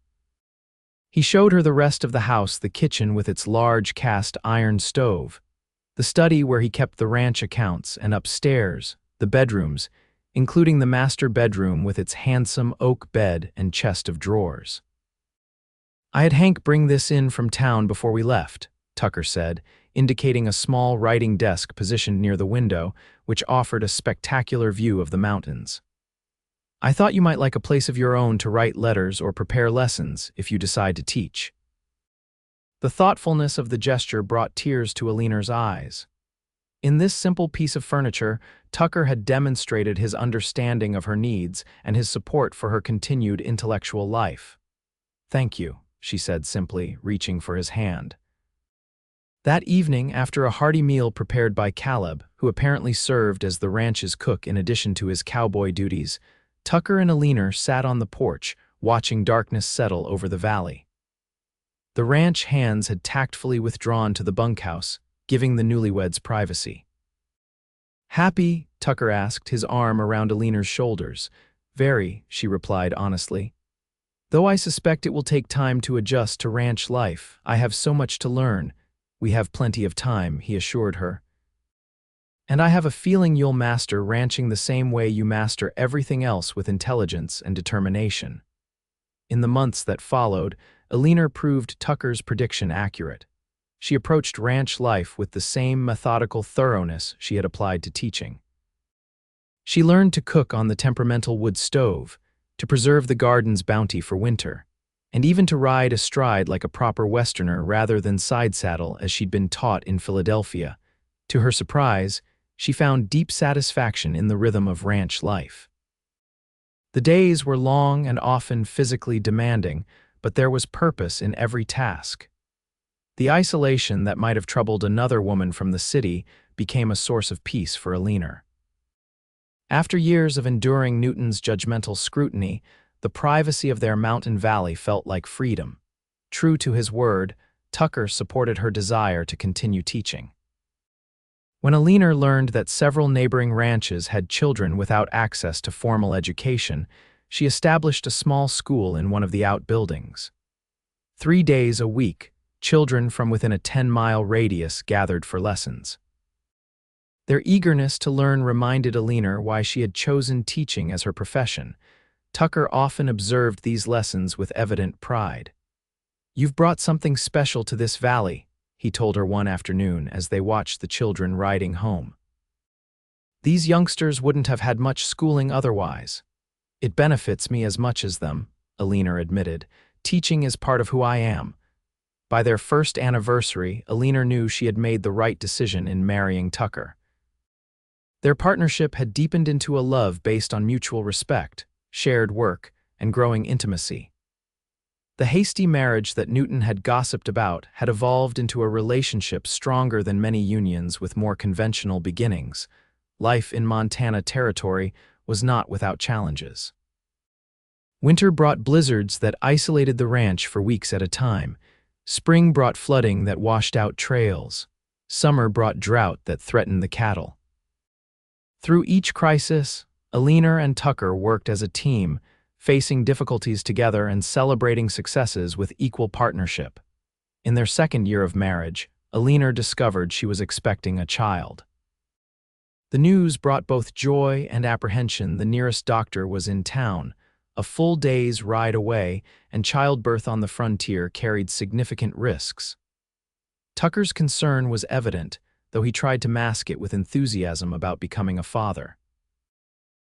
He showed her the rest of the house: the kitchen with its large cast iron stove, the study where he kept the ranch accounts, and upstairs, the bedrooms, including the master bedroom with its handsome oak bed and chest of drawers. "I had Hank bring this in from town before we left," Tucker said, indicating a small writing desk positioned near the window, which offered a spectacular view of the mountains. "I thought you might like a place of your own to write letters or prepare lessons if you decide to teach." The thoughtfulness of the gesture brought tears to Eleanor's eyes. In this simple piece of furniture, Tucker had demonstrated his understanding of her needs and his support for her continued intellectual life. "Thank you," she said simply, reaching for his hand. That evening, after a hearty meal prepared by Caleb, who apparently served as the ranch's cook in addition to his cowboy duties, Tucker and Eleanor sat on the porch, watching darkness settle over the valley. The ranch hands had tactfully withdrawn to the bunkhouse, giving the newlyweds privacy. "Happy?" Tucker asked, his arm around Eleanor's shoulders. "Very," she replied honestly. "Though I suspect it will take time to adjust to ranch life. I have so much to learn." "We have plenty of time," he assured her. "And I have a feeling you'll master ranching the same way you master everything else with intelligence and determination." In the months that followed, Eleanor proved Tucker's prediction accurate. She approached ranch life with the same methodical thoroughness she had applied to teaching. She learned to cook on the temperamental wood stove, to preserve the garden's bounty for winter, and even to ride astride like a proper Westerner rather than side saddle as she'd been taught in Philadelphia. To her surprise, she found deep satisfaction in the rhythm of ranch life. The days were long and often physically demanding, but there was purpose in every task. The isolation that might have troubled another woman from the city became a source of peace for Eleanor. After years of enduring Newton's judgmental scrutiny, the privacy of their mountain valley felt like freedom. True to his word, Tucker supported her desire to continue teaching. When Eleanor learned that several neighboring ranches had children without access to formal education, she established a small school in one of the outbuildings. 3 days a week, children from within a 10-mile radius gathered for lessons. Their eagerness to learn reminded Eleanor why she had chosen teaching as her profession. Tucker often observed these lessons with evident pride. "You've brought something special to this valley," he told her one afternoon as they watched the children riding home. "These youngsters wouldn't have had much schooling otherwise." "It benefits me as much as them," Eleanor admitted. "Teaching is part of who I am." By their first anniversary, Eleanor knew she had made the right decision in marrying Tucker. Their partnership had deepened into a love based on mutual respect, shared work, and growing intimacy. The hasty marriage that Newton had gossiped about had evolved into a relationship stronger than many unions with more conventional beginnings. Life in Montana Territory was not without challenges. Winter brought blizzards that isolated the ranch for weeks at a time. Spring brought flooding that washed out trails. Summer brought drought that threatened the cattle. Through each crisis, Eleanor and Tucker worked as a team, facing difficulties together and celebrating successes with equal partnership. In their second year of marriage, Eleanor discovered she was expecting a child. The news brought both joy and apprehension. The nearest doctor was in town. A full day's ride away, and childbirth on the frontier carried significant risks. Tucker's concern was evident, though he tried to mask it with enthusiasm about becoming a father.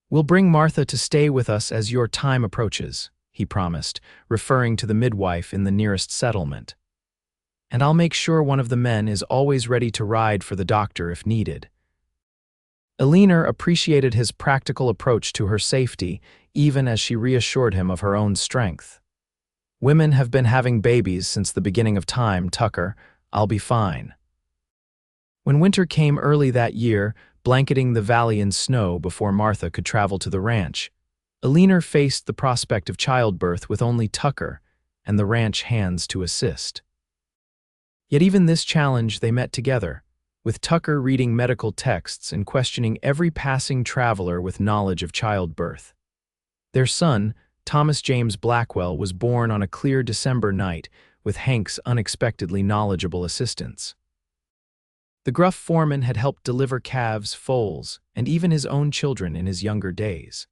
"We'll bring Martha to stay with us as your time approaches," he promised, referring to the midwife in the nearest settlement. "And I'll make sure one of the men is always ready to ride for the doctor if needed." Eleanor appreciated his practical approach to her safety, even as she reassured him of her own strength. "Women have been having babies since the beginning of time, Tucker. I'll be fine." When winter came early that year, blanketing the valley in snow before Martha could travel to the ranch, Eleanor faced the prospect of childbirth with only Tucker and the ranch hands to assist. Yet even this challenge they met together, with Tucker reading medical texts and questioning every passing traveler with knowledge of childbirth. Their son, Thomas James Blackwell, was born on a clear December night, with Hank's unexpectedly knowledgeable assistance. The gruff foreman had helped deliver calves, foals, and even his own children in his younger days.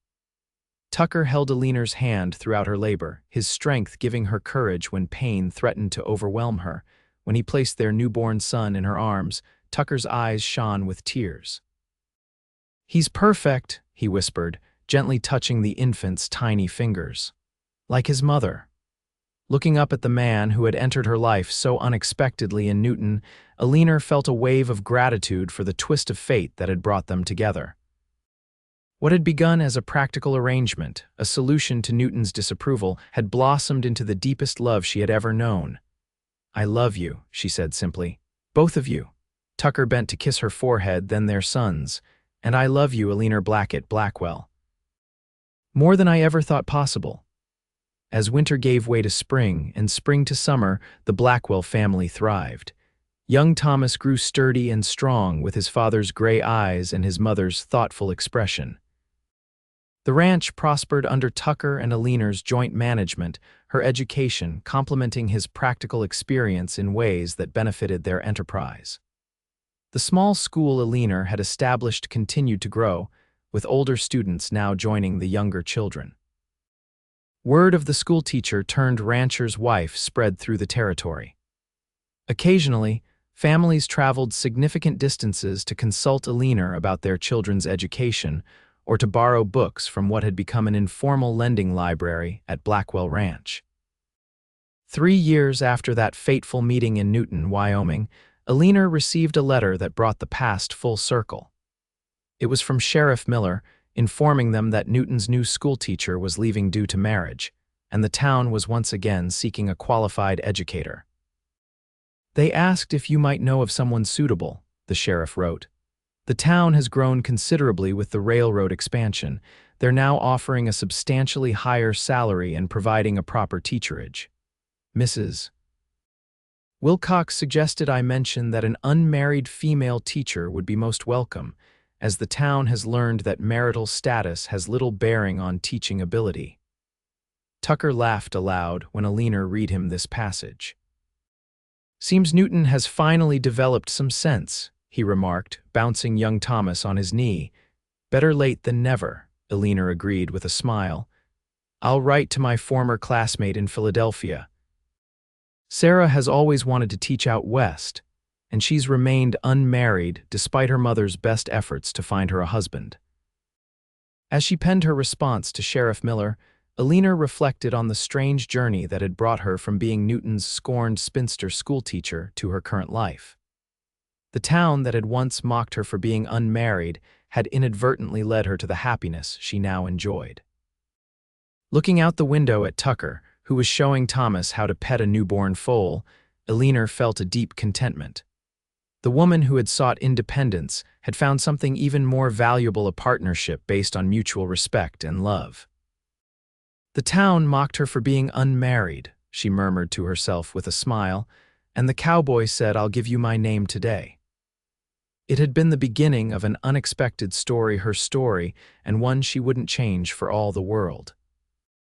Tucker held Eleanor's hand throughout her labor, his strength giving her courage when pain threatened to overwhelm her. When he placed their newborn son in her arms, Tucker's eyes shone with tears. "He's perfect," he whispered, gently touching the infant's tiny fingers. "Like his mother." Looking up at the man who had entered her life so unexpectedly in Newton, Eleanor felt a wave of gratitude for the twist of fate that had brought them together. What had begun as a practical arrangement, a solution to Newton's disapproval, had blossomed into the deepest love she had ever known. "I love you," she said simply. Both of you. Tucker bent to kiss her forehead, then their sons. And I love you, Eleanor Blackett Blackwell. More than I ever thought possible. As winter gave way to spring and spring to summer, the Blackwell family thrived. Young Thomas grew sturdy and strong with his father's gray eyes and his mother's thoughtful expression. The ranch prospered under Tucker and Eleanor's joint management, her education complementing his practical experience in ways that benefited their enterprise. The small school Eleanor had established continued to grow, with older students now joining the younger children. Word of the schoolteacher turned rancher's wife spread through the territory. Occasionally, families traveled significant distances to consult Eleanor about their children's education or to borrow books from what had become an informal lending library at Blackwell Ranch. 3 years after that fateful meeting in Newton, Wyoming, Eleanor received a letter that brought the past full circle. It was from Sheriff Miller, informing them that Newton's new schoolteacher was leaving due to marriage, and the town was once again seeking a qualified educator. They asked if you might know of someone suitable, the sheriff wrote. The town has grown considerably with the railroad expansion. They're now offering a substantially higher salary and providing a proper teacherage. Mrs. Wilcox suggested I mention that an unmarried female teacher would be most welcome, as the town has learned that marital status has little bearing on teaching ability. Tucker laughed aloud when Eleanor read him this passage. Seems Newton has finally developed some sense, he remarked, bouncing young Thomas on his knee. Better late than never, Eleanor agreed with a smile. I'll write to my former classmate in Philadelphia. Sarah has always wanted to teach out west, and she's remained unmarried despite her mother's best efforts to find her a husband. As she penned her response to Sheriff Miller, Eleanor reflected on the strange journey that had brought her from being Newton's scorned spinster schoolteacher to her current life. The town that had once mocked her for being unmarried had inadvertently led her to the happiness she now enjoyed. Looking out the window at Tucker, who was showing Thomas how to pet a newborn foal, Eleanor felt a deep contentment. The woman who had sought independence had found something even more valuable, a partnership based on mutual respect and love. The town mocked her for being unmarried, she murmured to herself with a smile, and the cowboy said, I'll give you my name today. It had been the beginning of an unexpected story, her story, and one she wouldn't change for all the world.